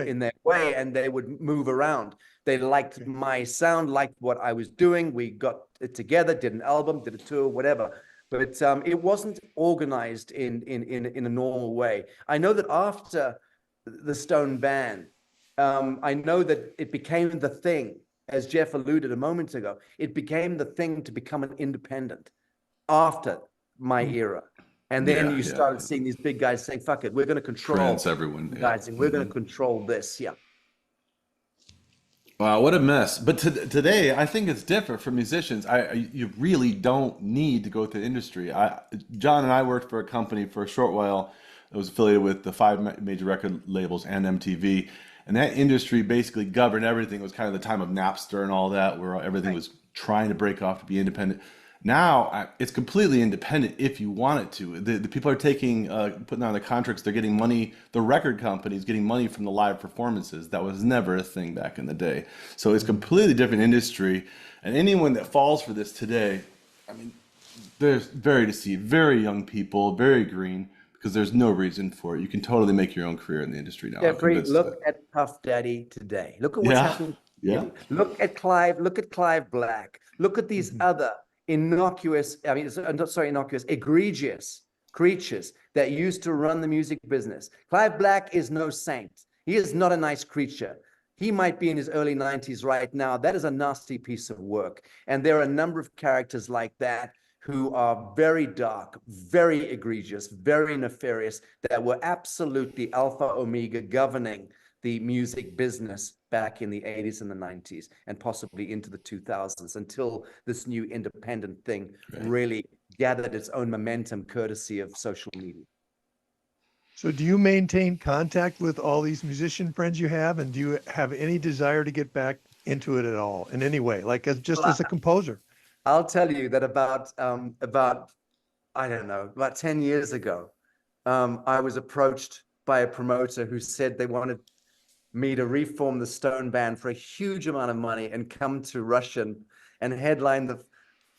way, and they would move around. They liked my sound, liked what I was doing. We got it together, did an album, did a tour, whatever. But it wasn't organized in a normal way. I know that after the Stone ban, I know that it became the thing, as Jeff alluded a moment ago, it became the thing to become an independent after my era. And then you started seeing these big guys saying, fuck it, we're going to control everyone. Guys, and we're going to control this. Yeah. Wow, what a mess. But today, I think it's different for musicians. You really don't need to go to the industry. John and I worked for a company for a short while that was affiliated with the 5 major record labels and MTV. And that industry basically governed everything. It was kind of the time of Napster and all that, where everything was trying to break off to be independent. Now it's completely independent if you want it to. The people are taking, putting on the contracts, they're getting money, the record companies getting money from the live performances. That was never a thing back in the day. So it's completely different industry. And anyone that falls for this today, I mean, they're very deceived, very young people, very green, because there's no reason for it. You can totally make your own career in the industry now. Jeffrey, look at Puff Daddy today. Look at what's happening. Yeah. Look at Clive Black. Look at these other innocuous, egregious creatures that used to run the music business. Clive Black is no saint. He is not a nice creature. He might be in his early 90s right now. That is a nasty piece of work. And there are a number of characters like that who are very dark, very egregious, very nefarious, that were absolutely alpha omega governing the music business back in the 80s and the 90s and possibly into the 2000s until this new independent thing really gathered its own momentum courtesy of social media. So do you maintain contact with all these musician friends you have, and do you have any desire to get back into it at all in any way, like as a composer? I'll tell you that about I don't know, about 10 years ago, I was approached by a promoter who said they wanted me to reform the Stone band for a huge amount of money and come to Russia and headline the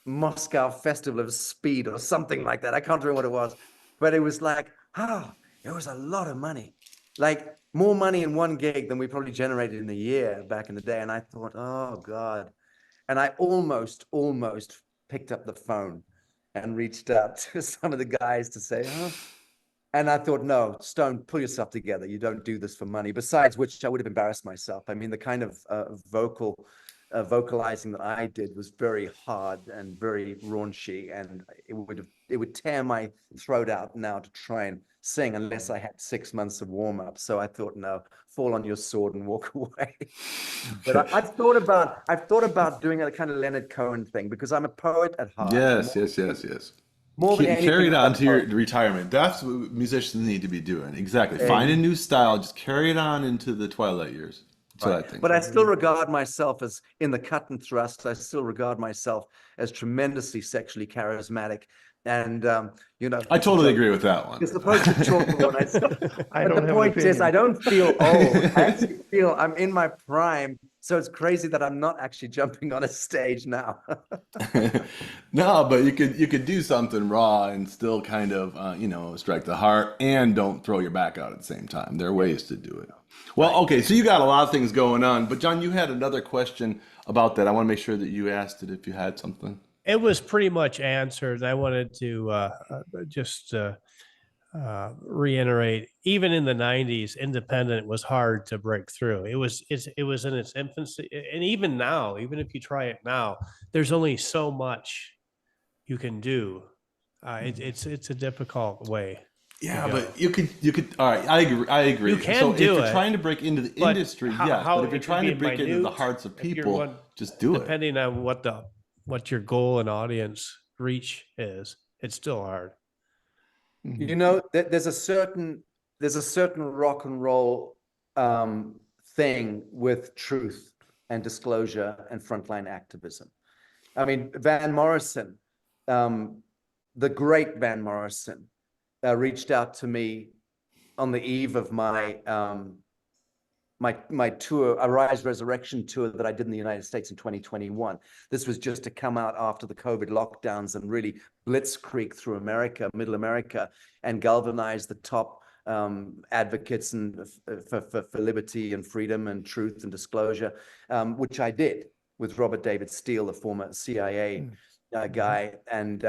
Moscow Festival of Speed or something like that. I can't remember what it was, but it was like, it was a lot of money, like more money in one gig than we probably generated in a year back in the day. And I thought, oh God. And I almost picked up the phone and reached out to some of the guys to say, and I thought, no, Stone, pull yourself together. You don't do this for money. Besides which, I would have embarrassed myself. I mean, the kind of vocalizing that I did was very hard and very raunchy, and it would tear my throat out now to try and sing unless I had 6 months of warm up. So I thought, no, fall on your sword and walk away. But I've thought about doing a kind of Leonard Cohen thing because I'm a poet at heart. Yes. More than anything, carry it on to your retirement. That's what musicians need to be doing. Exactly. Find a new style. Just carry it on into the twilight years. That's what I think. But I still regard myself as, in the cut and thrust, I still regard myself as tremendously sexually charismatic. And, I totally agree with that one. You're supposed to talk when but the point is, I don't feel old. I actually feel I'm in my prime. So it's crazy that I'm not actually jumping on a stage now. No, but you could do something raw and still kind of, strike the heart and don't throw your back out at the same time. There are ways to do it. Well, okay, so you got a lot of things going on, but John, you had another question about that. I want to make sure that you asked it if you had something. It was pretty much answered. I wanted to just reiterate, even in the 90s, independent was hard to break through. It was in its infancy. And even now, even if you try it now, there's only so much you can do. It's a difficult way. Yeah, but you could. All right, I agree. You can so do if you're it, trying to break into the industry, yes. But if you're trying to break into the hearts of people, just do it. Depending on what your goal and audience reach is, it's still hard. There's a certain rock and roll thing with truth and disclosure and frontline activism. I mean, Van Morrison, the great Van Morrison, reached out to me on the eve of my my tour, Arise Resurrection tour that I did in the United States in 2021. This was just to come out after the COVID lockdowns and really blitzkrieg through America, Middle America, and galvanize the top advocates and for liberty and freedom and truth and disclosure, which I did with Robert David Steele, the former CIA guy, and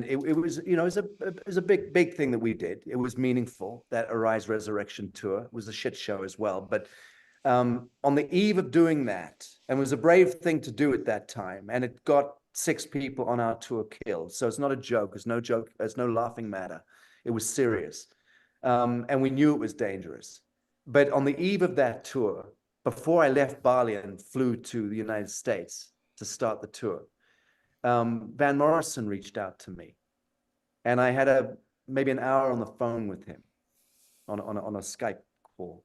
it was it was a big thing that we did. It was meaningful. That Arise Resurrection tour was a shit show as well, but on the eve of doing that, and it was a brave thing to do at that time, and it got 6 people on our tour killed. So it's not a joke. It's no joke. It's no laughing matter. It was serious, and we knew it was dangerous. But on the eve of that tour, before I left Bali and flew to the United States to start the tour, Van Morrison reached out to me, and I had maybe an hour on the phone with him on a Skype call,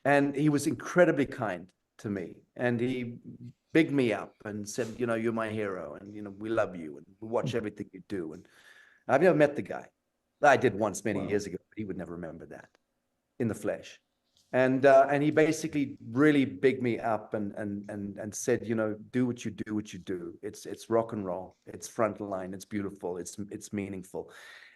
and he was incredibly kind to me, and he bigged me up and said, you know, you're my hero, and you know, we love you, and we watch everything you do. And I've never met the guy. I did once many years ago, but he would never remember that in the flesh. And he basically really bigged me up and said, you know, do what you do. It's rock and roll. It's frontline. It's beautiful. It's meaningful.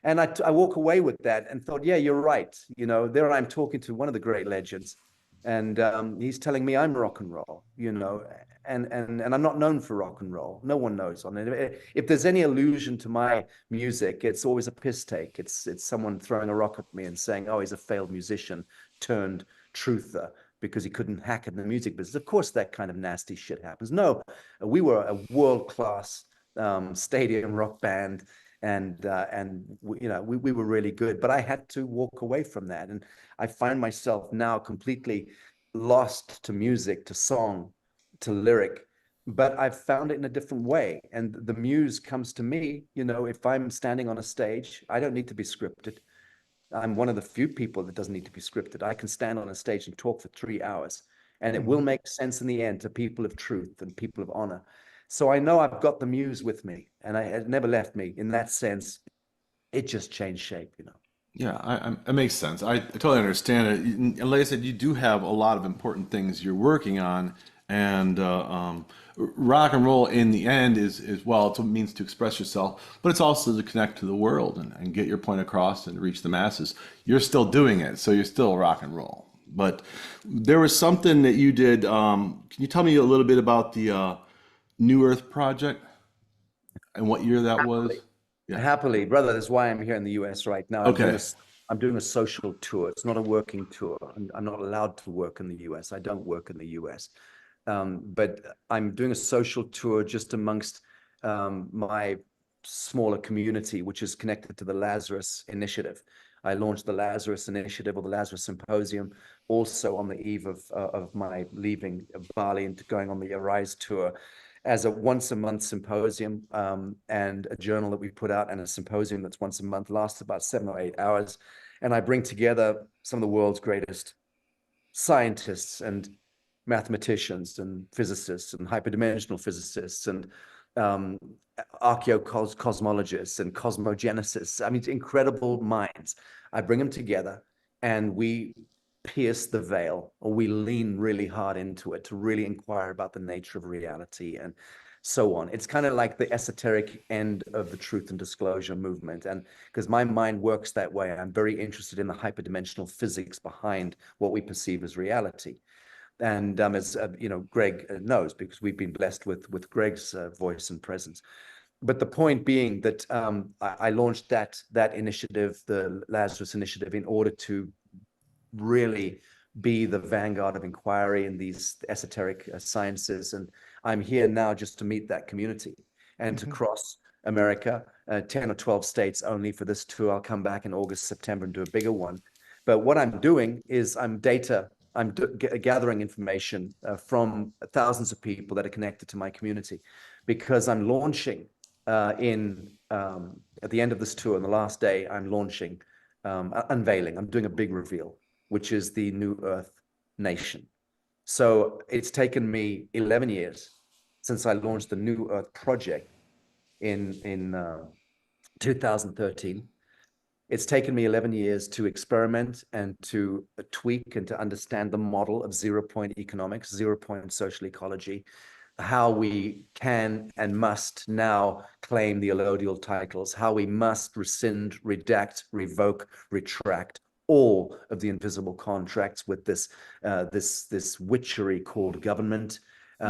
And I walk away with that and thought, yeah, you're right. You know, there I'm talking to one of the great legends, and he's telling me I'm rock and roll. You know, and I'm not known for rock and roll. No one knows on it. If there's any allusion to my music, it's always a piss take. It's someone throwing a rock at me and saying, oh, he's a failed musician turned truther because he couldn't hack in the music business. Of course, that kind of nasty shit happens. No, we were a world-class stadium rock band, and we, you know, we were really good. But I had to walk away from that, and I find myself now completely lost to music, to song, to lyric. But I've found it in a different way, and the muse comes to me. You know, if I'm standing on a stage, I don't need to be scripted. I'm one of the few people that doesn't need to be scripted. I can stand on a stage and talk for 3 hours, and it will make sense in the end to people of truth and people of honor. So I know I've got the muse with me, and it never left me. In that sense, it just changed shape, you know. Yeah, it makes sense. I totally understand it. And like I said, you do have a lot of important things you're working on, and rock and roll in the end is well, it's a means to express yourself, but it's also to connect to the world and get your point across and reach the masses. You're still doing it, so you're still rock and roll. But there was something that you did. Can you tell me a little bit about the New Earth Project and what year that was? Yeah. Happily, brother. That's why I'm here in the US right now. Okay. I'm doing a social tour. It's not a working tour. I'm not allowed to work in the US. I don't work in the US. But I'm doing a social tour just amongst my smaller community, which is connected to the Lazarus Initiative. I launched the Lazarus Initiative, or the Lazarus Symposium, also on the eve of my leaving Bali and going on the Arise tour, as a once-a-month symposium, and a journal that we put out, and a symposium that's once a month, lasts about 7 or 8 hours. And I bring together some of the world's greatest scientists and mathematicians and physicists and hyperdimensional physicists and archaeocosmologists and cosmogenicists. I mean, incredible minds. I bring them together, and we pierce the veil, or we lean really hard into it to really inquire about the nature of reality and so on. It's kind of like the esoteric end of the truth and disclosure movement. And because my mind works that way, I'm very interested in the hyperdimensional physics behind what we perceive as reality. And as you know, Greg knows, because we've been blessed with Greg's voice and presence. But the point being that I launched that initiative, the Lazarus Initiative, in order to really be the vanguard of inquiry in these esoteric sciences. And I'm here now just to meet that community and to cross America, 10 or 12 states only for this tour. I'll come back in August, September and do a bigger one. But what I'm doing is I'm gathering information from thousands of people that are connected to my community, because I'm launching at the end of this tour, on the last day, I'm launching, unveiling, I'm doing a big reveal, which is the New Earth Nation. So it's taken me 11 years since I launched the New Earth Project in 2013. It's taken me 11 years to experiment and to tweak and to understand the model of zero-point economics, zero-point social ecology, how we can and must now claim the allodial titles, how we must rescind, redact, revoke, retract all of the invisible contracts with this witchery called government,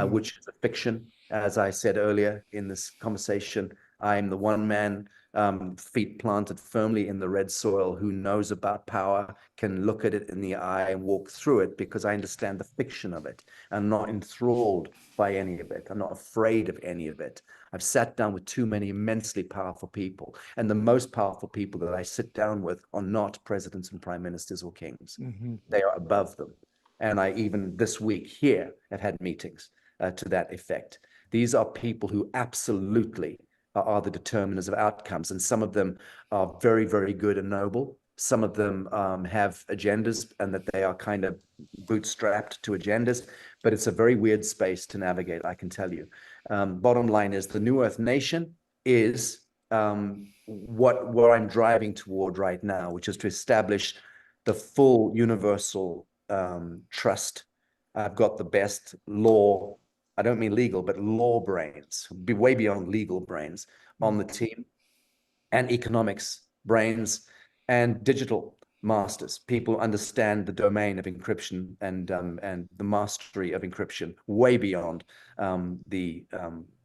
which is a fiction. As I said earlier in this conversation, I'm the one man, feet planted firmly in the red soil, who knows about power, can look at it in the eye and walk through it, because I understand the fiction of it. I'm not enthralled by any of it. I'm not afraid of any of it. I've sat down with too many immensely powerful people, and the most powerful people that I sit down with are not presidents and prime ministers or kings. They are above them. And I, even this week here, have had meetings to that effect. These are people who absolutely are the determiners of outcomes. And some of them are very, very good and noble. Some of them have agendas and that they are kind of bootstrapped to agendas, but it's a very weird space to navigate, I can tell you. Bottom line is the New Earth Nation is what I'm driving toward right now, which is to establish the full universal trust. I've got the best law, I don't mean legal, but law brains, be way beyond legal brains on the team, and economics brains, and digital masters. People understand the domain of encryption and the mastery of encryption way beyond the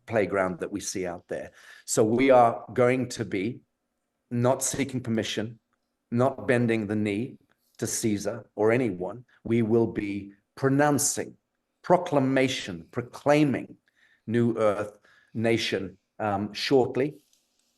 playground that we see out there. So we are going to be not seeking permission, not bending the knee to Caesar or anyone. We will be pronouncing, proclaiming New Earth Nation shortly,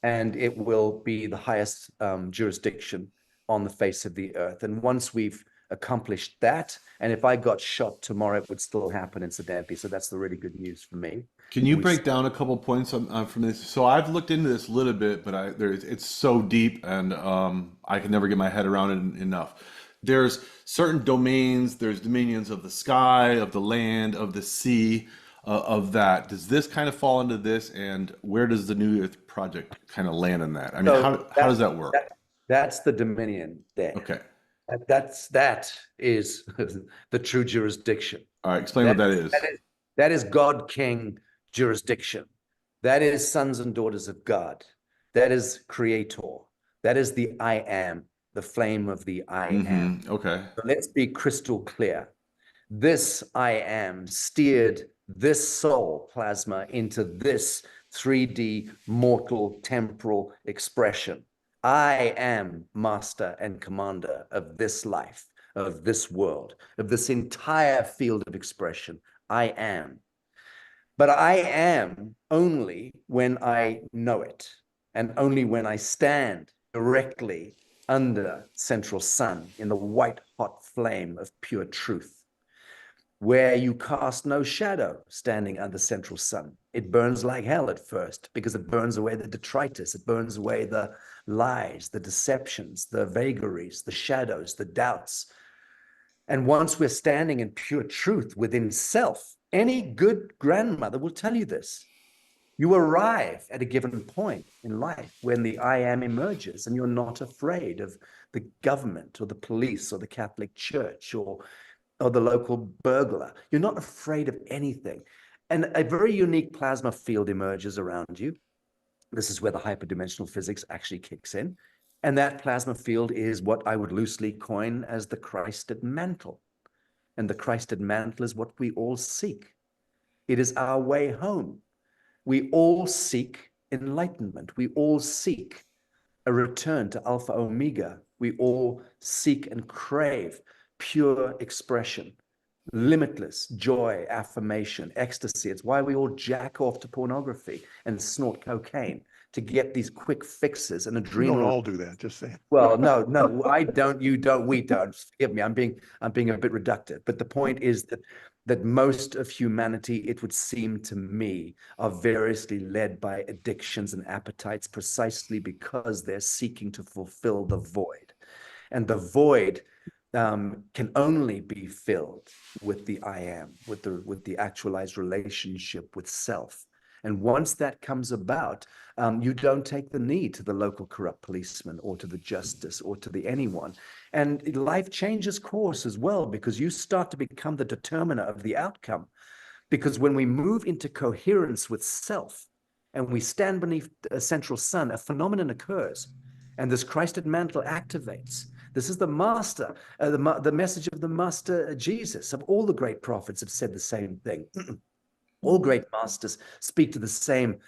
and it will be the highest jurisdiction on the face of the earth. And once we've accomplished that, and if I got shot tomorrow, it would still happen, incidentally. So that's the really good news for me. Can you break down a couple points from this? So I've looked into this a little bit, but it's so deep, and I can never get my head around it enough. There's certain domains, there's dominions of the sky, of the land, of the sea, of that. Does this kind of fall into this, and where does the New Earth Project kind of land in that? I mean, how does that work? That's the dominion there. Okay. That is the true jurisdiction. All right, explain what that is. That is God King jurisdiction. That is sons and daughters of God. That is Creator. That is the I am, the flame of the I am. Okay. So let's be crystal clear. This I am steered this soul plasma into this 3D mortal temporal expression. I am master and commander of this life, of this world, of this entire field of expression. I am. But I am only when I know it, and only when I stand directly under central sun in the white hot flame of pure truth, where you cast no shadow standing under central sun. It burns like hell at first, because it burns away the detritus, it burns away the lies, the deceptions, the vagaries, the shadows, the doubts. And once we're standing in pure truth within self, any good grandmother will tell you this. You arrive at a given point in life when the I am emerges, and you're not afraid of the government or the police or the Catholic Church or the local burglar. You're not afraid of anything. And a very unique plasma field emerges around you. This is where the hyperdimensional physics actually kicks in. And that plasma field is what I would loosely coin as the Christed mantle. And the Christed mantle is what we all seek. It is our way home. We all seek enlightenment. We all seek a return to Alpha Omega. We all seek and crave pure expression, limitless joy, affirmation, ecstasy. It's why we all jack off to pornography and snort cocaine, to get these quick fixes and adrenal. We don't all do that, just saying. Well, no, I don't, you don't, we don't. Forgive me, I'm being a bit reductive. But the point is that most of humanity, it would seem to me, are variously led by addictions and appetites precisely because they're seeking to fulfill the void. And the void can only be filled with the I am, with the actualized relationship with self. And once that comes about, you don't take the knee to the local corrupt policeman or to the justice or to the anyone. And life changes course as well, because you start to become the determiner of the outcome. Because when we move into coherence with self and we stand beneath a central sun, a phenomenon occurs, and this Christed mantle activates. This is the master, the message of the master Jesus. Of all the great prophets have said the same thing. All great masters speak to the same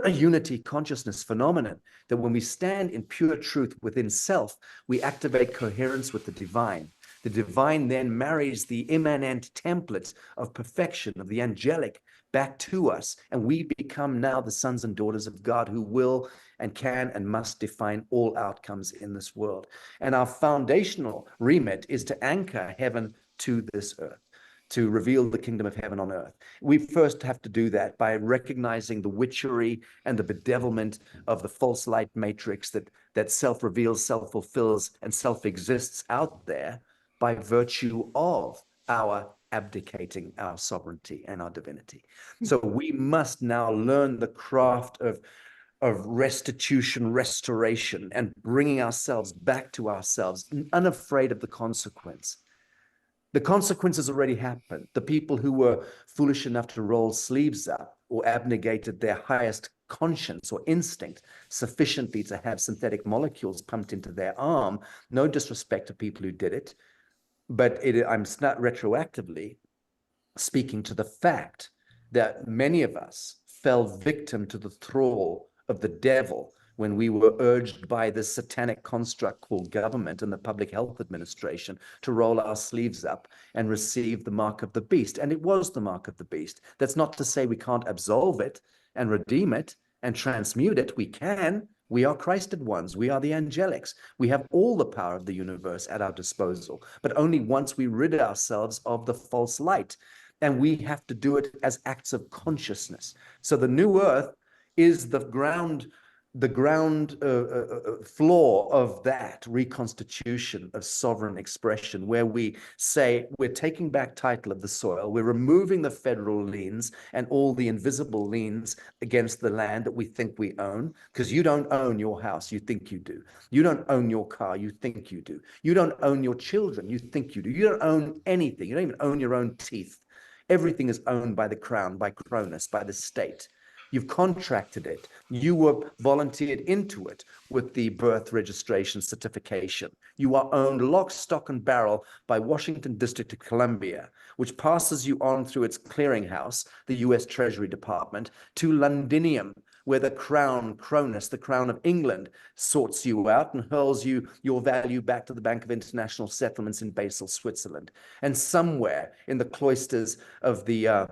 unity consciousness phenomenon, that when we stand in pure truth within self, we activate coherence with the divine. The divine then marries the immanent templates of perfection, of the angelic, back to us, and we become now the sons and daughters of God who will and can and must define all outcomes in this world. And our foundational remit is to anchor heaven to this earth, to reveal the kingdom of heaven on earth. We first have to do that by recognizing the witchery and the bedevilment of the false light matrix that self-reveals, self-fulfills, and self-exists out there by virtue of our abdicating our sovereignty and our divinity. So we must now learn the craft of restitution, restoration, and bringing ourselves back to ourselves, unafraid of the consequence. The consequences already happened. The people who were foolish enough to roll sleeves up or abnegated their highest conscience or instinct sufficiently to have synthetic molecules pumped into their arm, no disrespect to people who did it, but I'm not retroactively speaking to the fact that many of us fell victim to the thrall of the devil when we were urged by this satanic construct called government and the Public Health Administration to roll our sleeves up and receive the mark of the beast. And it was the mark of the beast. That's not to say we can't absolve it and redeem it and transmute it. We can. We are Christed ones. We are the angelics. We have all the power of the universe at our disposal, but only once we rid ourselves of the false light. And we have to do it as acts of consciousness. So the new earth is the ground floor of that reconstitution of sovereign expression, where we say we're taking back title of the soil, we're removing the federal liens and all the invisible liens against the land that we think we own, because you don't own your house, you think you do. You don't own your car, you think you do. You don't own your children, you think you do. You don't own anything. You don't even own your own teeth. Everything is owned by the crown, by Cronus, by the state. You've contracted it. You were volunteered into it with the birth registration certification. You are owned lock, stock, and barrel by Washington District of Columbia, which passes you on through its clearinghouse, the U.S. Treasury Department, to Londinium, where the crown, Cronus, the crown of England, sorts you out and hurls you your value back to the Bank of International Settlements in Basel, Switzerland. And somewhere in the cloisters of the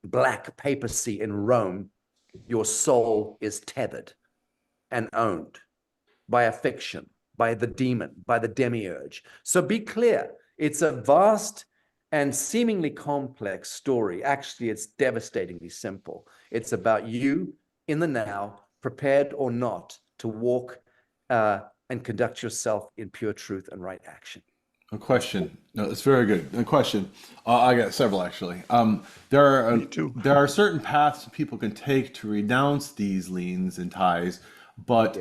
Black Papacy in Rome, your soul is tethered and owned by a fiction, by the demon, by the demiurge. So be clear, it's a vast and seemingly complex story. Actually, it's devastatingly simple. It's about you in the now, prepared or not, to walk and conduct yourself in pure truth and right action. A question. No, it's very good. A question. I got several actually. There are certain paths people can take to renounce these liens and ties, but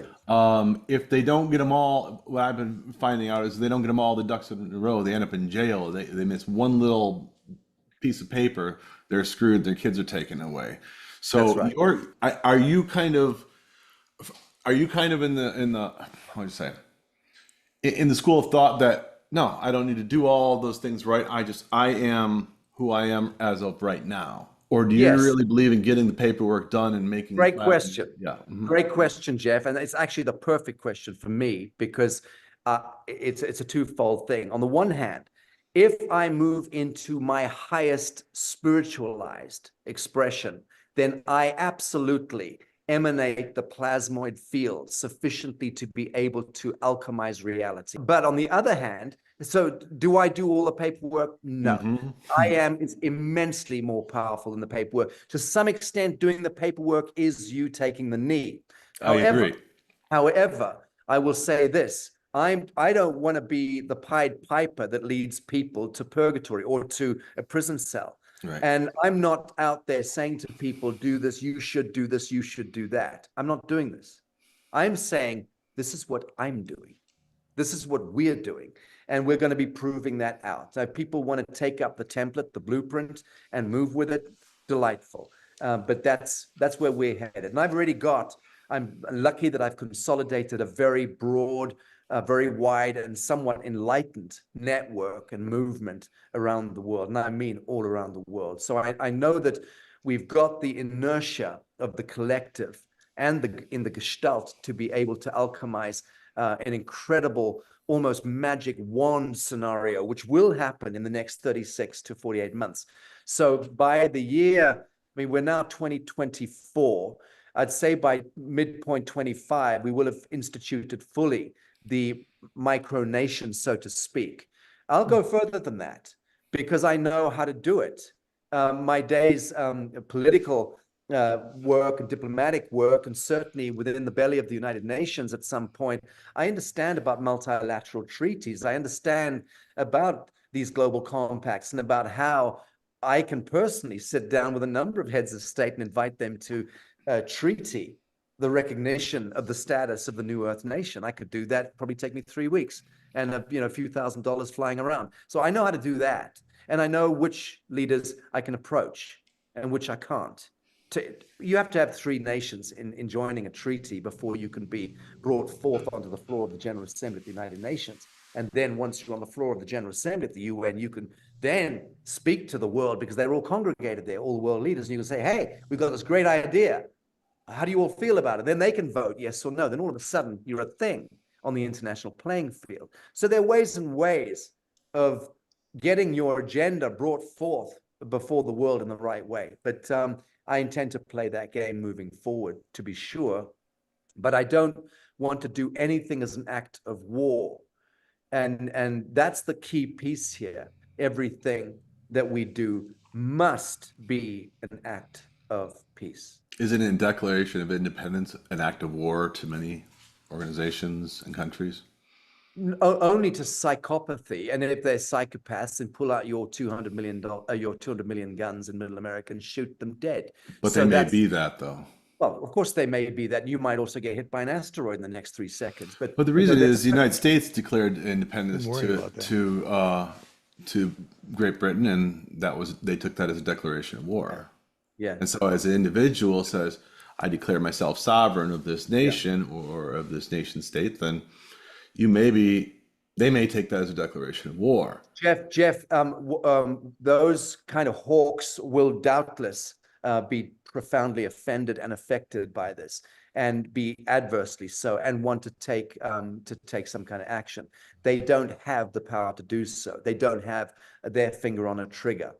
if they don't get them all, what I've been finding out is they don't get them all the ducks in a row. They end up in jail. They miss one little piece of paper. They're screwed. Their kids are taken away. So, right. Are you kind of in the how do you say in the school of thought that, no, I don't need to do all those things right. I am who I am as of right now. Or do you really believe in getting the paperwork done and making? Great question. Yeah. Mm-hmm. Great question, Jeff. And it's actually the perfect question for me, because it's a twofold thing. On the one hand, if I move into my highest spiritualized expression, then I absolutely emanate the plasmoid field sufficiently to be able to alchemize reality. But on the other hand, so do I do all the paperwork? No. Mm-hmm. I am immensely more powerful than the paperwork. To some extent, doing the paperwork is you taking the knee. I agree. However, I will say this. I don't want to be the Pied Piper that leads people to purgatory or to a prison cell. Right. And I'm not out there saying to people, do this, you should do this, you should do that. I'm not doing this. I'm saying, this is what I'm doing. This is what we're doing. And we're going to be proving that out. So if people want to take up the template, the blueprint, and move with it, delightful. But that's where we're headed. And I'm lucky that I've consolidated a very broad, very wide and somewhat enlightened network and movement around the world. And I mean all around the world. So I know that we've got the inertia of the collective and in the gestalt to be able to alchemize an incredible, almost magic wand scenario, which will happen in the next 36 to 48 months. So by the year, we're now 2024. I'd say by midpoint 25, we will have instituted fully the micronation, so to speak. I'll go further than that, because I know how to do it. My days political work and diplomatic work, and certainly within the belly of the United Nations at some point, I understand about multilateral treaties. I understand about these global compacts and about how I can personally sit down with a number of heads of state and invite them to treaty the recognition of the status of the New Earth Nation. I could do that, probably take me 3 weeks and a few $1,000s flying around. So I know how to do that. And I know which leaders I can approach and which I can't. You have to have 3 nations in joining a treaty before you can be brought forth onto the floor of the General Assembly of the United Nations. And then once you're on the floor of the General Assembly of the UN, you can then speak to the world, because they're all congregated there, all the world leaders, and you can say, hey, we've got this great idea. How do you all feel about it? Then they can vote yes or no. Then all of a sudden you're a thing on the international playing field. So there are ways and ways of getting your agenda brought forth before the world in the right way. But I intend to play that game moving forward, to be sure. But I don't want to do anything as an act of war. And that's the key piece here. Everything that we do must be an act of peace. Is it a declaration of independence an act of war to many organizations and countries? Only to psychopathy. And if they're psychopaths, then pull out your 200 million guns in Middle America and shoot them dead. But So they may be that, though. Well, of course they may be that. You might also get hit by an asteroid in the next 3 seconds. But the reason is the United States declared independence Don't worry about that. to Great Britain, and they took that as a declaration of war. yeah, And so as an individual says, I declare myself sovereign of this nation or of this nation state, then they may take that as a declaration of war. Jeff, those kind of hawks will doubtless be profoundly offended and affected by this, and be adversely so, and want to take some kind of action. They don't have the power to do so. They don't have their finger on a trigger,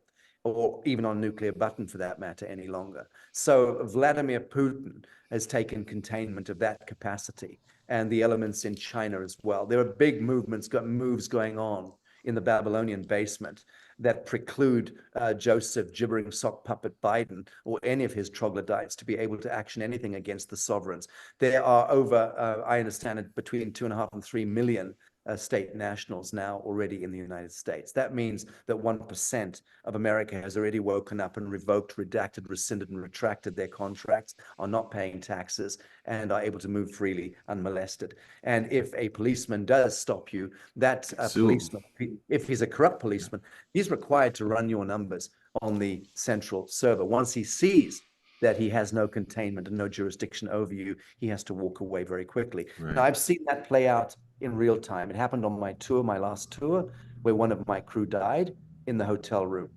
or even on a nuclear button for that matter, any longer. So Vladimir Putin has taken containment of that capacity, and the elements in China as well. There are big moves going on in the Babylonian basement that preclude Joseph gibbering sock puppet Biden or any of his troglodytes to be able to action anything against the sovereigns. There are over, I understand it, between 2.5 and 3 million state nationals now already in the United States. That means that 1% of America has already woken up and revoked, redacted, rescinded, and retracted their contracts, are not paying taxes, and are able to move freely unmolested. And if a policeman does stop you, that policeman, if he's a corrupt policeman, he's required to run your numbers on the central server. Once he sees that he has no containment and no jurisdiction over you, he has to walk away very quickly. Right. Now, I've seen that play out in real time. It happened on my tour, my last tour, where one of my crew died in the hotel room.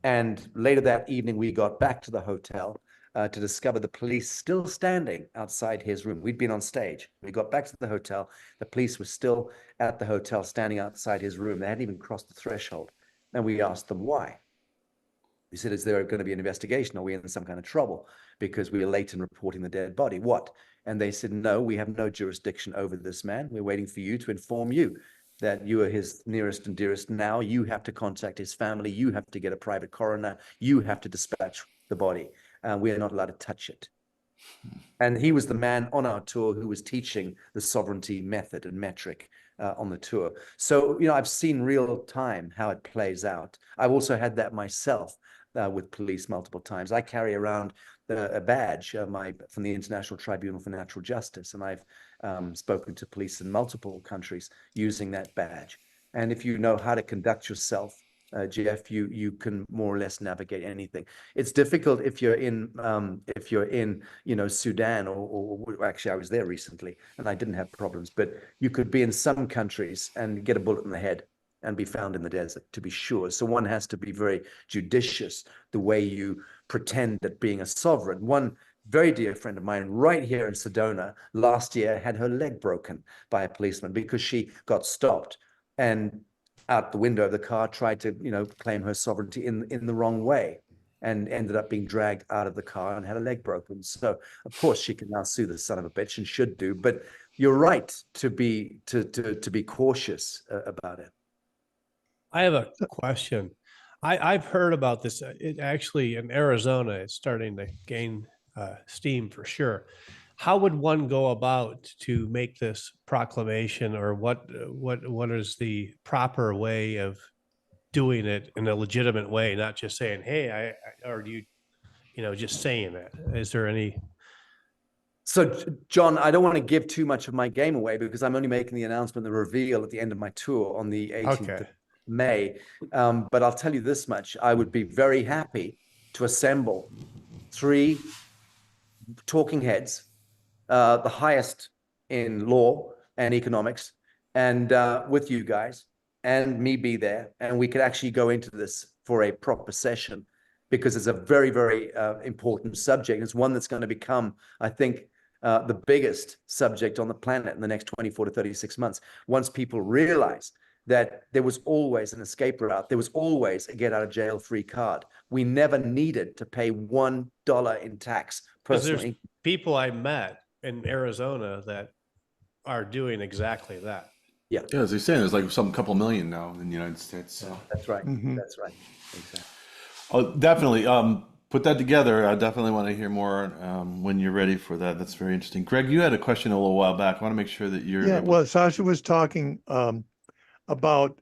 And later that evening, we got back to the hotel to discover the police still standing outside his room. We'd been on stage. We got back to the hotel. The police were still at the hotel, standing outside his room. They hadn't even crossed the threshold. And we asked them why. We said, is there going to be an investigation? Are we in some kind of trouble because we were late in reporting the dead body? What? And they said, no, we have no jurisdiction over this man. We're waiting for you to inform you that you are his nearest and dearest now. You have to contact his family. You have to get a private coroner. You have to dispatch the body. We are not allowed to touch it. And he was the man on our tour who was teaching the sovereignty method and metric on the tour. So, I've seen real time how it plays out. I've also had that myself with police multiple times. I carry around a badge from the International Tribunal for Natural Justice, and I've spoken to police in multiple countries using that badge. And if you know how to conduct yourself, Jeff, you can more or less navigate anything. It's difficult if you're in Sudan, or actually I was there recently and I didn't have problems, but you could be in some countries and get a bullet in the head and be found in the desert, to be sure. So one has to be very judicious the way you pretend at being a sovereign. One very dear friend of mine right here in Sedona last year had her leg broken by a policeman because she got stopped and out the window of the car tried to, claim her sovereignty in the wrong way, and ended up being dragged out of the car and had a leg broken. So of course she can now sue the son of a bitch, and should do, but you're right to be cautious about it. I have a question. I've heard about this. It actually in Arizona, it's starting to gain steam for sure. How would one go about to make this proclamation, or what is the proper way of doing it in a legitimate way, not just saying, "Hey, or do you just saying it? Is there any? So, John, I don't want to give too much of my game away because I'm only making the announcement, the reveal at the end of my tour on the 18th of May. But I'll tell you this much. I would be very happy to assemble 3 talking heads, the highest in law and economics, and with you guys and me be there. And we could actually go into this for a proper session because it's a very, very important subject. It's one that's going to become, I think, the biggest subject on the planet in the next 24 to 36 months. Once people realize that there was always an escape route, there was always a get out of jail free card. We never needed to pay $1 in tax personally. There's people I met in Arizona that are doing exactly that. Yeah, as you're saying, there's like some couple million now in the United States. So. that's right. That's right. Exactly. Oh, definitely. Put that together. I definitely want to hear more when you're ready for that. That's very interesting. Greg, you had a question a little while back. I want to make sure that you're. Yeah, well, Sacha was talking about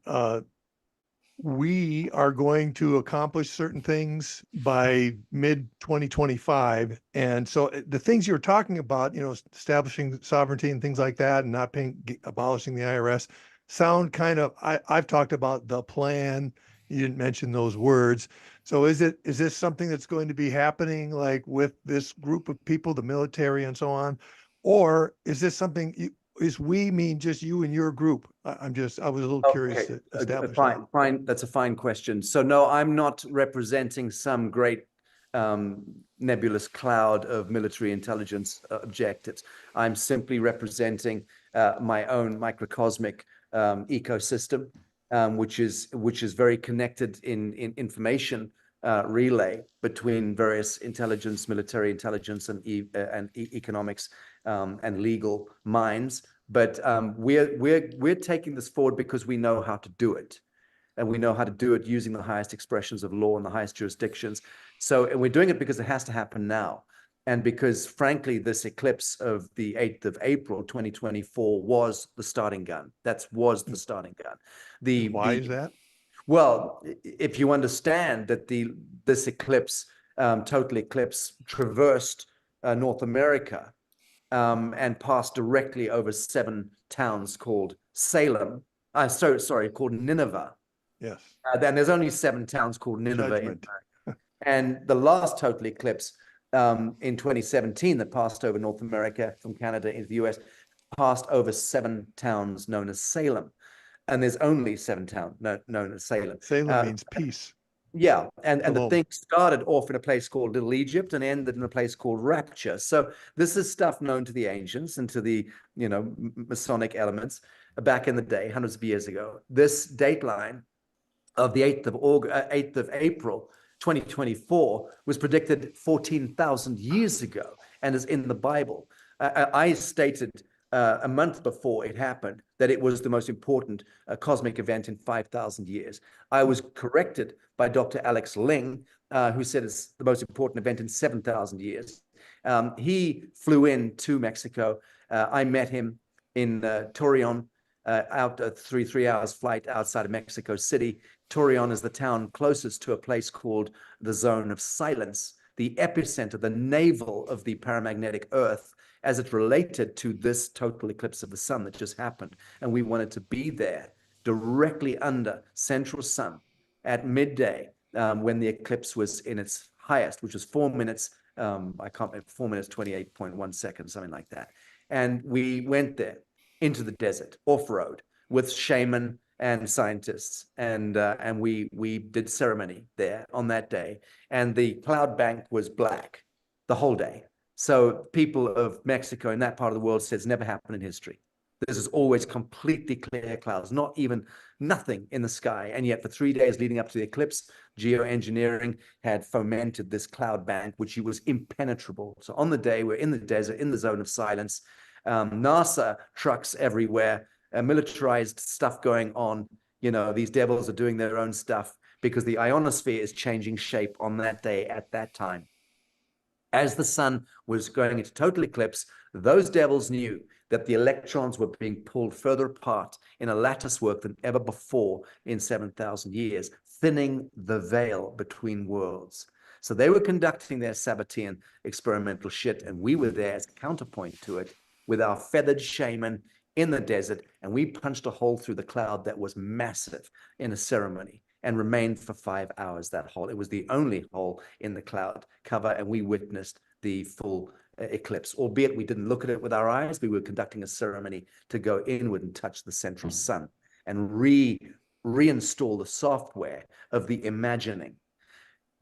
we are going to accomplish certain things by mid 2025. And so the things you're talking about, establishing sovereignty and things like that, and not abolishing the IRS, sound kind of, I've talked about the plan. You didn't mention those words. So is this something that's going to be happening like with this group of people, the military and so on? Or is this something is we mean just you and your group? I was a little curious to establish that. Fine. That's a fine question. So no, I'm not representing some great nebulous cloud of military intelligence objectives. I'm simply representing my own microcosmic ecosystem, which is very connected in information relay between various intelligence, military intelligence, and economics and legal minds. But we're taking this forward because we know how to do it, and we know how to do it using the highest expressions of law and the highest jurisdictions. And we're doing it because it has to happen now, and because frankly, this eclipse of the 8th of April, 2024, was the starting gun. Was the starting gun. Why is that? Well, if you understand that this eclipse, total eclipse, traversed North America and passed directly over 7 towns called Salem. Called Nineveh. Yes. Then there's only 7 towns called Nineveh in America. And the last total eclipse in 2017 that passed over North America from Canada into the US passed over 7 towns known as Salem. And there's only 7 towns known as Salem. Salem means peace. Yeah, and the thing started off in a place called Little Egypt and ended in a place called Rapture. So this is stuff known to the ancients and to the Masonic elements back in the day, hundreds of years ago. This dateline of the 8th of April, 2024 was predicted 14,000 years ago and is in the Bible. I stated a month before it happened that it was the most important cosmic event in 5,000 years. I was corrected by Dr. Alex Ling, who said it's the most important event in 7,000 years. He flew in to Mexico. I met him in Torreon, out a 3 hours flight outside of Mexico City. Torreon is the town closest to a place called the Zone of Silence, the epicenter, the navel of the paramagnetic Earth, as it related to this total eclipse of the sun that just happened. And we wanted to be there directly under central sun at midday when the eclipse was in its highest, which was 4 minutes, 4 minutes, 28.1 seconds, something like that. And we went there into the desert, off-road, with shaman and scientists. And we did ceremony there on that day. And the cloud bank was black the whole day. So people of Mexico in that part of the world says never happened in history. This is always completely clear clouds, nothing in the sky. And yet for 3 days leading up to the eclipse, geoengineering had fomented this cloud bank, which was impenetrable. So on the day, we're in the desert, in the zone of silence, NASA trucks everywhere, militarized stuff going on. These devils are doing their own stuff. because the ionosphere is changing shape on that day at that time. As the sun was going into total eclipse, those devils knew that the electrons were being pulled further apart in a lattice work than ever before in 7,000 years, thinning the veil between worlds. So they were conducting their Sabbatean experimental shit, and we were there as a counterpoint to it with our feathered shaman in the desert, and we punched a hole through the cloud that was massive in a ceremony and remained for 5 hours, that hole. It was the only hole in the cloud cover, and we witnessed the full eclipse, albeit we didn't look at it with our eyes. We were conducting a ceremony to go inward and touch the central sun and reinstall the software of the imagining.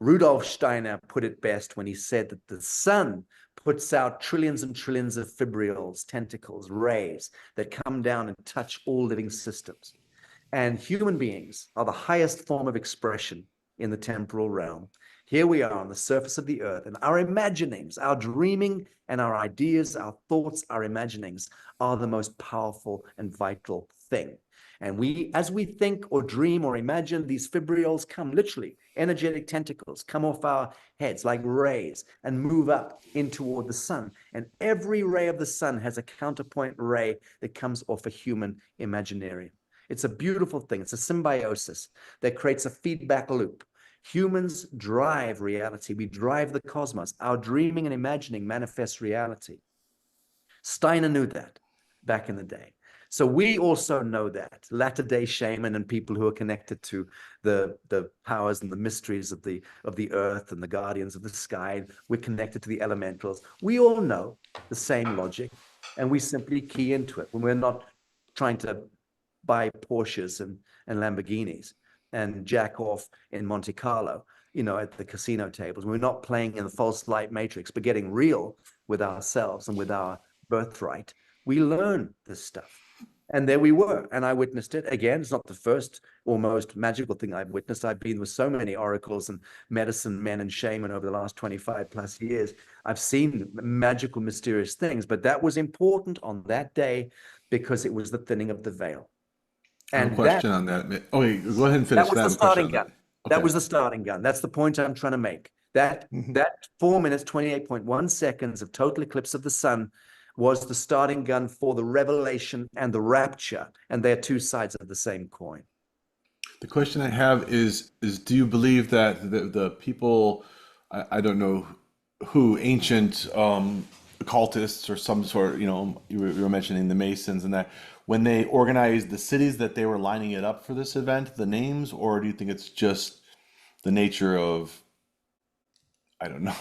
Rudolf Steiner put it best when he said that the sun puts out trillions and trillions of fibrils, tentacles, rays that come down and touch all living systems. And human beings are the highest form of expression in the temporal realm. Here we are on the surface of the earth, and our imaginings, our dreaming and our ideas, our thoughts, our imaginings are the most powerful and vital thing. And we, as we think or dream or imagine, these fibrils come, literally, energetic tentacles come off our heads like rays and move up in toward the sun. And every ray of the sun has a counterpoint ray that comes off a human imaginarium. It's a beautiful thing. It's a symbiosis that creates a feedback loop. Humans drive reality. We drive the cosmos. Our dreaming and imagining manifests reality. Steiner knew that back in the day. So we also know that latter-day shaman and people who are connected to the powers and the mysteries of the earth and the guardians of the sky, we're connected to the elementals. We all know the same logic, and we simply key into it when we're not trying to buy Porsches and Lamborghinis and jack off in Monte Carlo, you know, at the casino tables. We're not playing in the false light matrix, but getting real with ourselves and with our birthright. We learn this stuff. And there we were, and I witnessed it. Again, it's not the first or most magical thing I've witnessed. I've been with so many oracles and medicine men and shaman over the last 25 plus years. I've seen magical, mysterious things, but that was important on that day because it was the thinning of the veil. And question on that. Okay, go ahead and finish. That was the starting gun. Okay. That was the starting gun. That's the point I'm trying to make. That 4 minutes, 28.1 seconds of total eclipse of the sun was the starting gun for the revelation and the rapture, and they're two sides of the same coin. The question I have is do you believe that the people, I don't know who, ancient occultists or some sort, you know, you were mentioning the Masons and that, when they organized the cities, that they were lining it up for this event, the names, or do you think it's just the nature of, I don't know.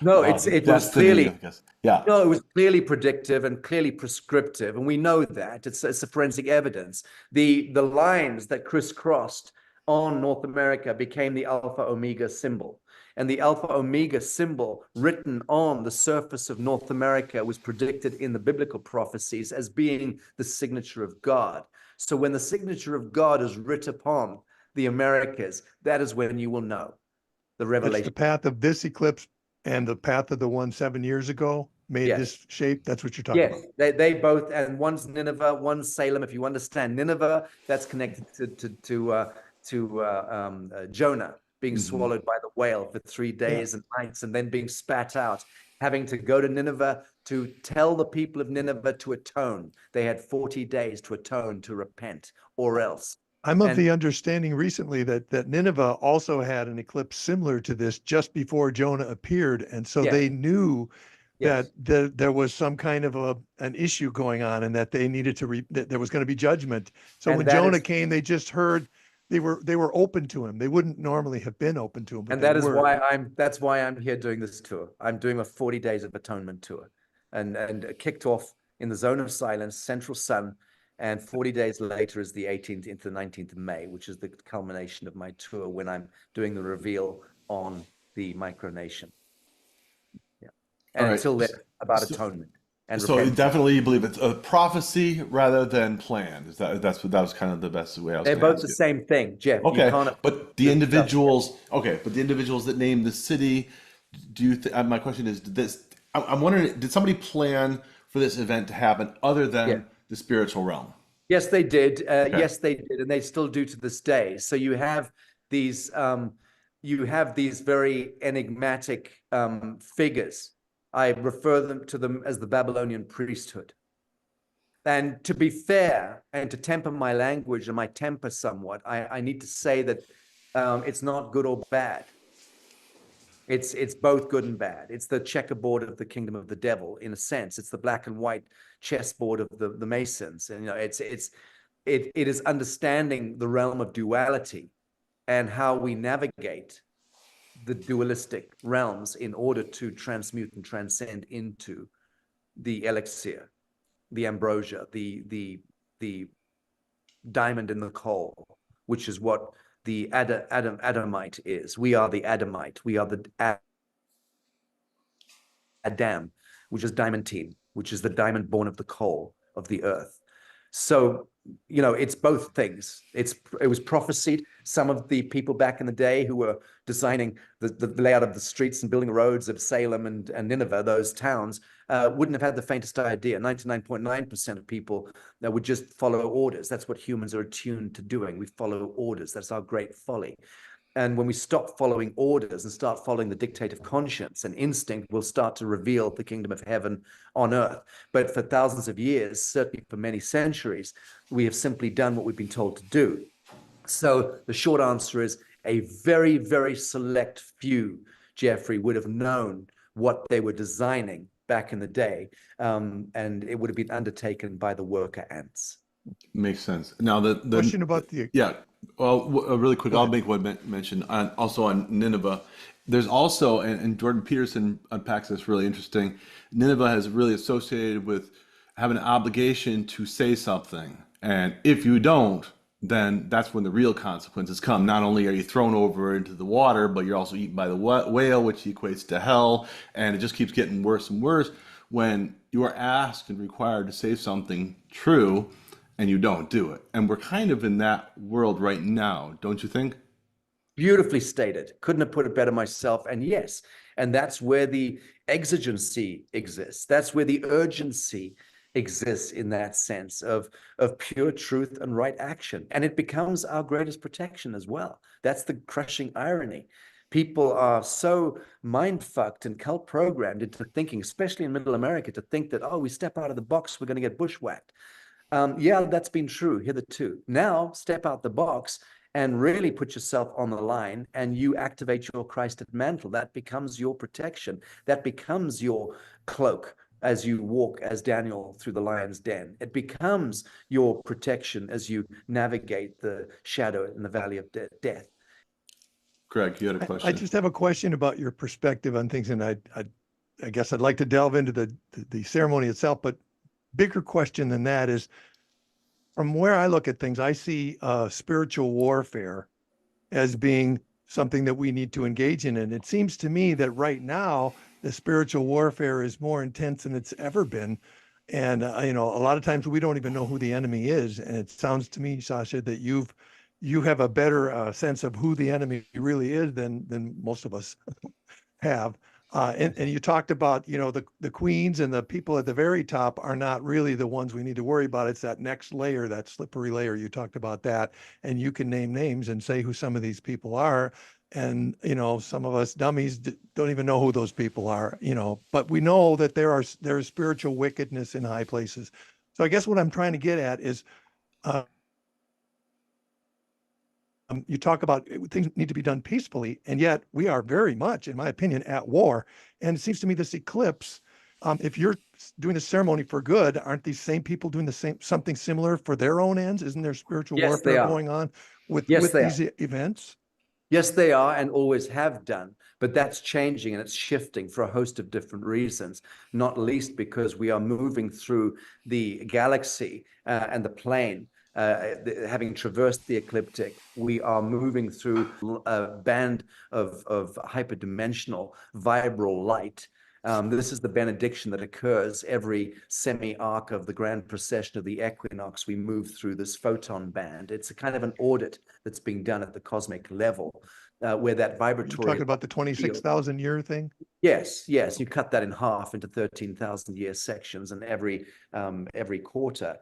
No, it was clearly, yeah. No, it was clearly predictive and clearly prescriptive, and we know that it's a forensic evidence. The lines that crisscrossed on North America became the Alpha Omega symbol, and the Alpha Omega symbol written on the surface of North America was predicted in the biblical prophecies as being the signature of God. So when the signature of God is writ upon the Americas, that is when you will know the revelation. That's the path of this eclipse and the path of the one 7 years ago made this shape. That's what you're talking about. Yes, they both, and one's Nineveh, one's Salem. If you understand Nineveh, that's connected to Jonah being swallowed by the whale for 3 days and nights, and then being spat out, having to go to Nineveh to tell the people of Nineveh to atone. They had 40 days to atone, to repent, or else. I'm of the understanding recently that Nineveh also had an eclipse similar to this just before Jonah appeared. And so they knew that there was some kind of an issue going on and that they needed to, that there was going to be judgment. So when Jonah came, they just heard, they were open to him. They wouldn't normally have been open to him. But and that's why I'm here doing this tour. I'm doing a 40 days of atonement tour, and kicked off in the zone of silence, central sun. And 40 days later is the 18th into the 19th of May, which is the culmination of my tour when I'm doing the reveal on the micronation. Yeah. And until then, about atonement. And so repentance. Definitely you believe it's a prophecy rather than planned. That was kind of the best way I was They're both the same thing, Jeff. Okay, but the individuals, that named the city, do you my question is, I'm wondering, did somebody plan for this event to happen other than the spiritual realm? Yes, they did. Yes, they did, and they still do to this day. So you have these you have these very enigmatic figures. I refer to them as the Babylonian priesthood. And to be fair, and to temper my language and my temper somewhat, I need to say that it's not good or bad. It's both good and bad. It's the checkerboard of the kingdom of the devil, in a sense. It's the black and white chessboard of the Masons. And it is understanding the realm of duality and how we navigate the dualistic realms in order to transmute and transcend into the elixir, the ambrosia, the diamond in the coal, which is what the Adamite is. We are the Adamite. We are the Adam, which is diamantine, which is the diamond born of the coal of the earth. So, it's both things. It was prophesied. Some of the people back in the day who were designing the layout of the streets and building roads of Salem and Nineveh, those towns, wouldn't have had the faintest idea. 99.9% of people would just follow orders. That's what humans are attuned to doing. We follow orders. That's our great folly. And when we stop following orders and start following the dictate of conscience and instinct, we'll start to reveal the kingdom of heaven on earth. But for thousands of years, certainly for many centuries, we have simply done what we've been told to do. So the short answer is a very, very select few, Jeffrey, would have known what they were designing back in the day, and it would have been undertaken by the worker ants. Makes sense. Now the Question about the well, really quick, I'll make one mention also on Nineveh. There's also, and Jordan Peterson unpacks this really interesting. Nineveh has really associated with having an obligation to say something, and if you don't, then that's when the real consequences come. Not only are you thrown over into the water, but you're also eaten by the whale, which equates to hell, and it just keeps getting worse and worse when you are asked and required to say something true and you don't do it. And we're kind of in that world right now, don't you think? Beautifully stated. Couldn't have put it better myself. And yes, and that's where the exigency exists. That's where the urgency exists, in that sense of pure truth and right action. And it becomes our greatest protection as well. That's the crushing irony. People are so mind-fucked and cult programmed into thinking, especially in Middle America, to think that, oh, we step out of the box, we're going to get bushwhacked. Yeah, that's been true hitherto. Now step out the box and really put yourself on the line, and you activate your Christed mantle. That becomes your protection. That becomes your cloak as you walk as Daniel through the lion's den. It becomes your protection as you navigate the shadow in the valley of death. Greg, you had a question. I just have a question about your perspective on things, and I guess I'd like to delve into the ceremony itself, but bigger question than that is, from where I look at things, I see spiritual warfare as being something that we need to engage in. And it seems to me that right now, the spiritual warfare is more intense than it's ever been. And, a lot of times we don't even know who the enemy is. And it sounds to me, Sacha, that you have a better sense of who the enemy really is than most of us have. And you talked about, the queens and the people at the very top are not really the ones we need to worry about. It's that next layer, that slippery layer. You talked about that, and you can name names and say who some of these people are. And, some of us dummies don't even know who those people are, but we know that there is spiritual wickedness in high places. So I guess what I'm trying to get at is, you talk about things need to be done peacefully, and yet we are very much, in my opinion, at war. And it seems to me this eclipse, if you're doing the ceremony for good, aren't these same people doing something similar for their own ends? Isn't there spiritual warfare going on with these events? Yes, they are, and always have done. But that's changing and it's shifting for a host of different reasons, not least because we are moving through the galaxy and the plane. Having traversed the ecliptic, we are moving through a band of hyperdimensional vibral light. This is the benediction that occurs every semi-arc of the grand procession of the equinox. We move through this photon band. It's a kind of an audit that's being done at the cosmic level, where that vibratory... You're talking about the 26,000 year thing? Yes. You cut that in half into 13,000 year sections, and every quarter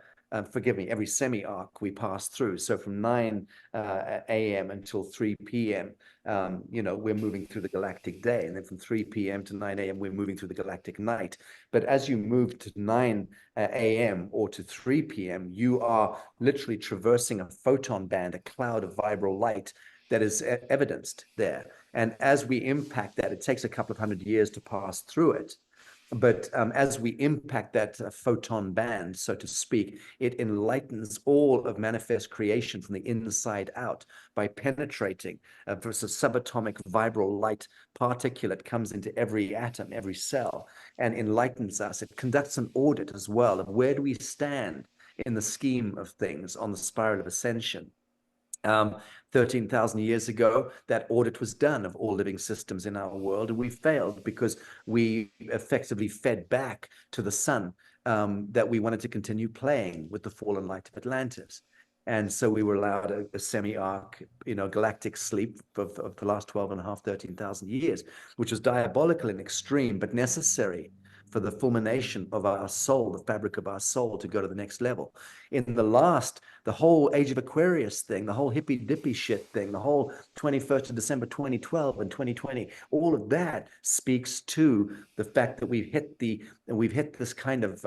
forgive me, every semi-arc we pass through. So from 9 a.m. until 3 p.m., we're moving through the galactic day. And then from 3 p.m. to 9 a.m., we're moving through the galactic night. But as you move to 9 a.m. or to 3 p.m., you are literally traversing a photon band, a cloud of vibral light that is evidenced there. And as we impact that, it takes a couple of 100 years to pass through it. But as we impact that photon band, so to speak, it enlightens all of manifest creation from the inside out by penetrating. Versus subatomic vibral light particulate comes into every atom, every cell, and enlightens us. It conducts an audit as well of where do we stand in the scheme of things on the spiral of ascension. 13,000 years ago, that audit was done of all living systems in our world, and we failed because we effectively fed back to the sun that we wanted to continue playing with the fallen light of Atlantis. And so we were allowed a semi-arc, galactic sleep for the last 13,000 years, which was diabolical and extreme, but necessary for the fulmination of our soul, the fabric of our soul, to go to the next level. In the whole Age of Aquarius thing, the whole hippy dippy shit thing, the whole 21st of December 2012 and 2020, all of that speaks to the fact that we've hit this kind of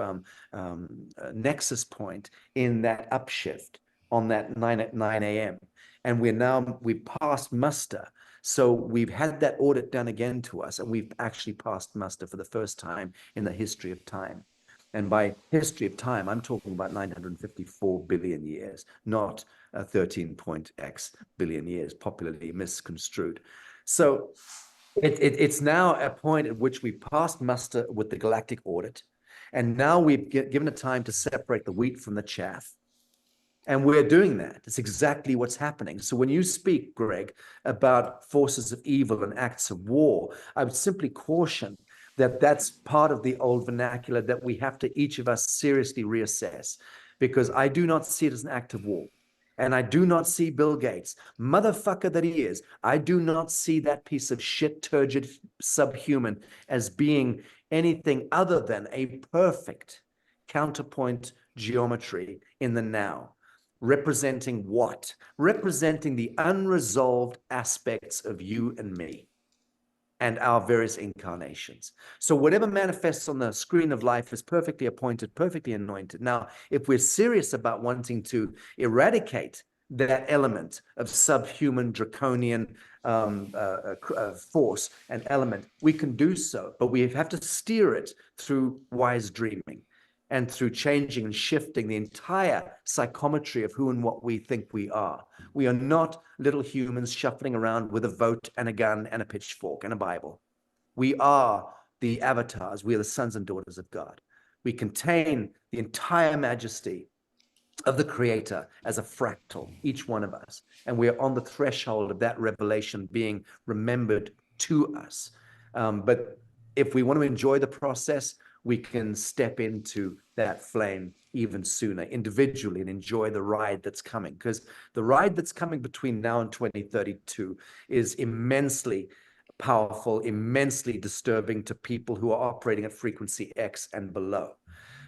nexus point in that upshift on that 9 a.m. And we've passed muster. So we've had that audit done again to us, and we've actually passed muster for the first time in the history of time. And by history of time, I'm talking about 954 billion years, not 13.x billion years, popularly misconstrued. So it's now a point at which we've passed muster with the galactic audit, and now we've given it time to separate the wheat from the chaff. And we're doing that. It's exactly what's happening. So when you speak, Greg, about forces of evil and acts of war, I would simply caution that that's part of the old vernacular that we have to, each of us, seriously reassess, because I do not see it as an act of war. And I do not see Bill Gates, motherfucker that he is, I do not see that piece of shit, turgid subhuman as being anything other than a perfect counterpoint geometry in the now. Representing what? Representing the unresolved aspects of you and me and our various incarnations. So whatever manifests on the screen of life is perfectly appointed, perfectly anointed. Now, if we're serious about wanting to eradicate that element of subhuman, draconian force and element, we can do so, but we have to steer it through wise dreaming and through changing and shifting the entire psychometry of who and what we think we are. We are not little humans shuffling around with a vote and a gun and a pitchfork and a Bible. We are the avatars. We are the sons and daughters of God. We contain the entire majesty of the Creator as a fractal, each one of us. And we are on the threshold of that revelation being remembered to us. But if we want to enjoy the process, we can step into that flame even sooner individually and enjoy the ride that's coming. Because the ride that's coming between now and 2032 is immensely powerful, immensely disturbing to people who are operating at frequency X and below.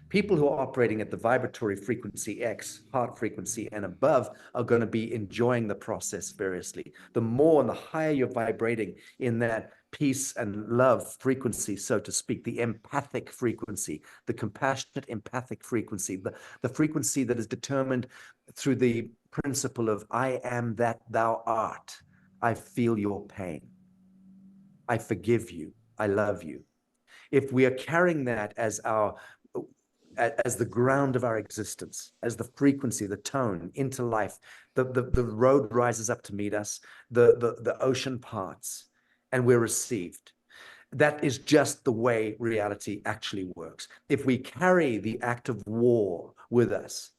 People who are operating at the vibratory frequency X, heart frequency, and above are going to be enjoying the process variously. The more and the higher you're vibrating in that peace and love frequency, so to speak, the empathic frequency, the compassionate empathic frequency, the frequency that is determined through the principle of I am that thou art. I feel your pain. I forgive you. I love you. If we are carrying that as the ground of our existence, as the frequency, the tone into life, the road rises up to meet us, the ocean parts, and we're received. That is just the way reality actually works. If we carry the act of war with us,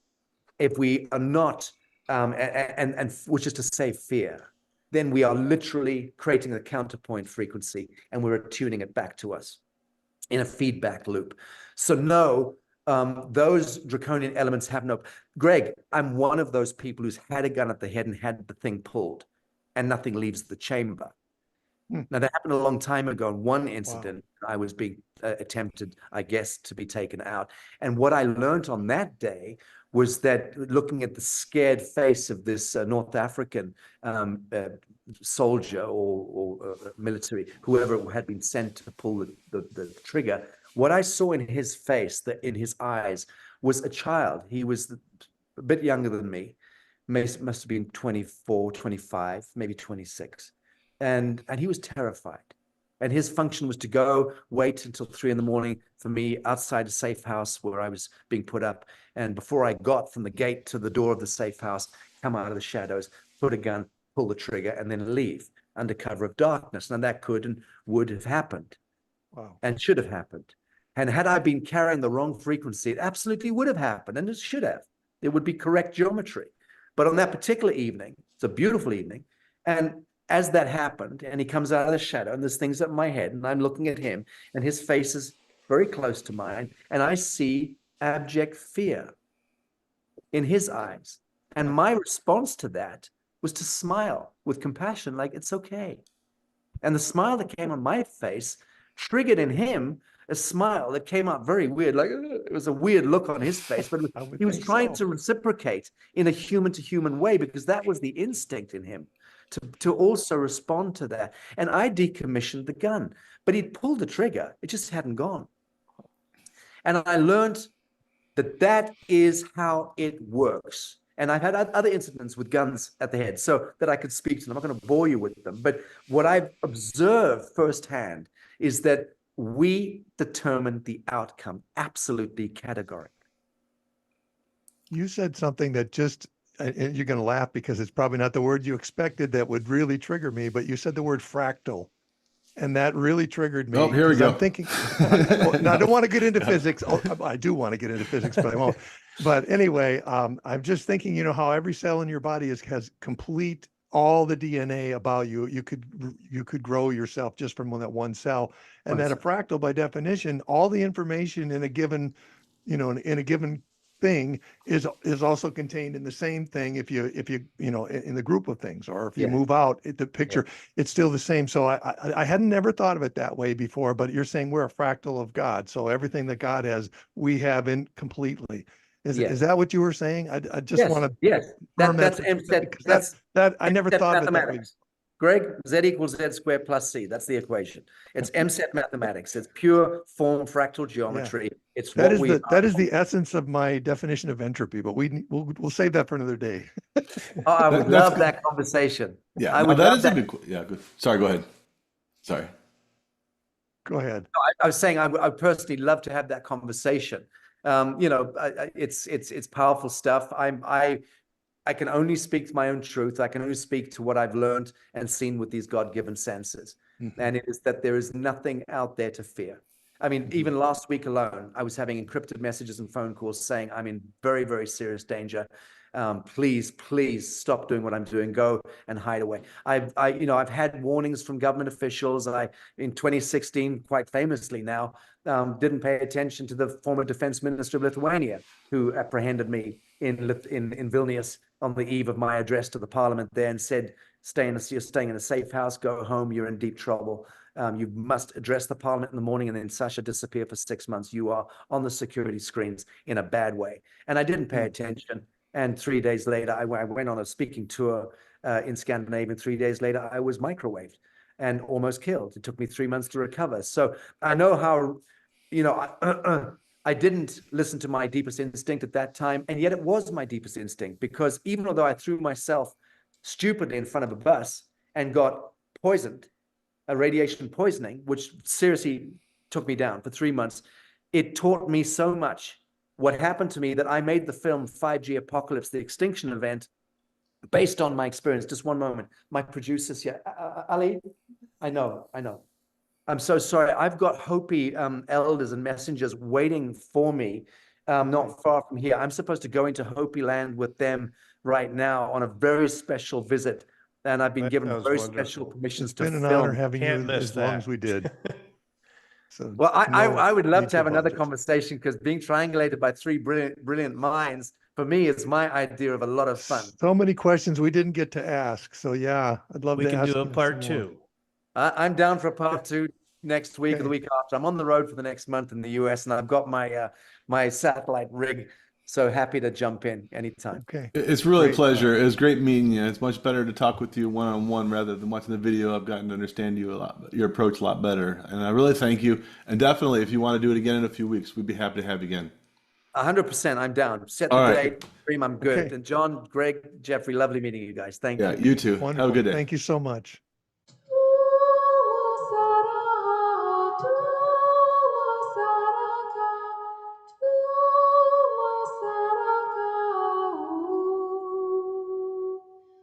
if we are not, and which is to say fear, then we are literally creating a counterpoint frequency and we're attuning it back to us in a feedback loop. So no, those draconian elements have no. Greg, I'm one of those people who's had a gun at the head and had the thing pulled and nothing leaves the chamber. Now, that happened a long time ago. In one incident, I was being attempted, I guess, to be taken out. And what I learned on that day was that looking at the scared face of this North African soldier or military, whoever had been sent to pull the trigger, what I saw in his face, in his eyes, was a child. He was a bit younger than me, must have been 24, 25, maybe 26. And he was terrified. And his function was to go wait until 3 a.m. for me outside a safe house where I was being put up. And before I got from the gate to the door of the safe house, come out of the shadows, put a gun, pull the trigger, and then leave under cover of darkness. And that could and would have happened. Wow. And should have happened. And had I been carrying the wrong frequency, it absolutely would have happened. And it should have. It would be correct geometry. But on that particular evening, it's a beautiful evening, and as that happened, and he comes out of the shadow, and there's things up in my head, and I'm looking at him, and his face is very close to mine, and I see abject fear in his eyes. And my response to that was to smile with compassion, like, it's okay. And the smile that came on my face triggered in him a smile that came out very weird, like it was a weird look on his face, but he was trying to reciprocate in a human-to-human way, because that was the instinct in him. To also respond to that. And I decommissioned the gun, but he'd pulled the trigger. It just hadn't gone. And I learned that that is how it works. And I've had other incidents with guns at the head so that I could speak to them. I'm not going to bore you with them. But what I've observed firsthand is that we determine the outcome absolutely categorically. You said something that just, and you're going to laugh because it's probably not the word you expected that would really trigger me, but you said the word fractal. And that really triggered me. Oh, here we go. I'm thinking, I don't want to get into physics. Oh, I do want to get into physics, but I won't. But anyway, I'm just thinking, you know, how every cell in your body has complete, all the DNA about you. You could grow yourself just from that one cell. And then a fractal, by definition, all the information in a given, you know, in a given thing is also contained in the same thing. If you know, in the group of things, or if you move out the picture, it's still the same. So I hadn't never thought of it that way before, but you're saying we're a fractal of God. So everything that God has, we have in completely. Is that what you were saying? I just want to that's that I never thought of it that way. Greg, Z equals Z squared plus C. That's the equation. It's MSET mathematics. It's pure form fractal geometry. Yeah. It's that is the essence of my definition of entropy. But we'll save that for another day. Oh, I would love that conversation. Yeah, I would love that. Yeah, good. Sorry, go ahead. Sorry. Go ahead. No, I was saying I personally love to have that conversation. You know, it's powerful stuff. I can only speak to my own truth. I can only speak to what I've learned and seen with these God-given senses. Mm-hmm. And it is that there is nothing out there to fear. I mean, even last week alone, I was having encrypted messages and phone calls saying, I'm in very, very serious danger. Please stop doing what I'm doing. Go and hide away. I've had warnings from government officials. In 2016, quite famously now, didn't pay attention to the former defense minister of Lithuania, who apprehended me in Vilnius on the eve of my address to the parliament there, and said, you're staying in a safe house, go home, you're in deep trouble. You must address the parliament in the morning, and then Sacha disappear for 6 months. You are on the security screens in a bad way. And I didn't pay attention. And 3 days later, I went on a speaking tour in Scandinavia. And 3 days later, I was microwaved and almost killed. It took me 3 months to recover. So I know how, you know, I didn't listen to my deepest instinct at that time. And yet it was my deepest instinct, because even though I threw myself stupidly in front of a bus and got poisoned, a radiation poisoning, which seriously took me down for 3 months, it taught me so much. What happened to me that I made the film 5G Apocalypse, the extinction event, based on my experience. Just one moment. My producer's here. Ali, I know. I'm so sorry. I've got Hopi elders and messengers waiting for me not far from here. I'm supposed to go into Hopi land with them right now on a very special visit. And I've been given very special permissions to film. It's been an honor having you as long as we did. So, well, I would love to have another conversation, because being triangulated by three brilliant minds, for me, is my idea of a lot of fun. So many questions we didn't get to ask. So yeah, I'd love to ask. We can do a part two. I'm down for a part two next week or the week after. I'm on the road for the next month in the US, and I've got my my satellite rig So happy to jump in anytime. Okay. It's really a Great. pleasure. It was great meeting you. It's much better to talk with you one-on-one rather than watching the video. I've gotten to understand you a lot, your approach a lot better. And I really thank you. And definitely, if you want to do it again in a few weeks, we'd be happy to have you again. 100%, I'm down. Set the All right. date, stream, I'm good. Okay. And John, Greg, Jeffrey, lovely meeting you guys. Thank Yeah, you. you too. Wonderful. Have a good day. Thank you so much.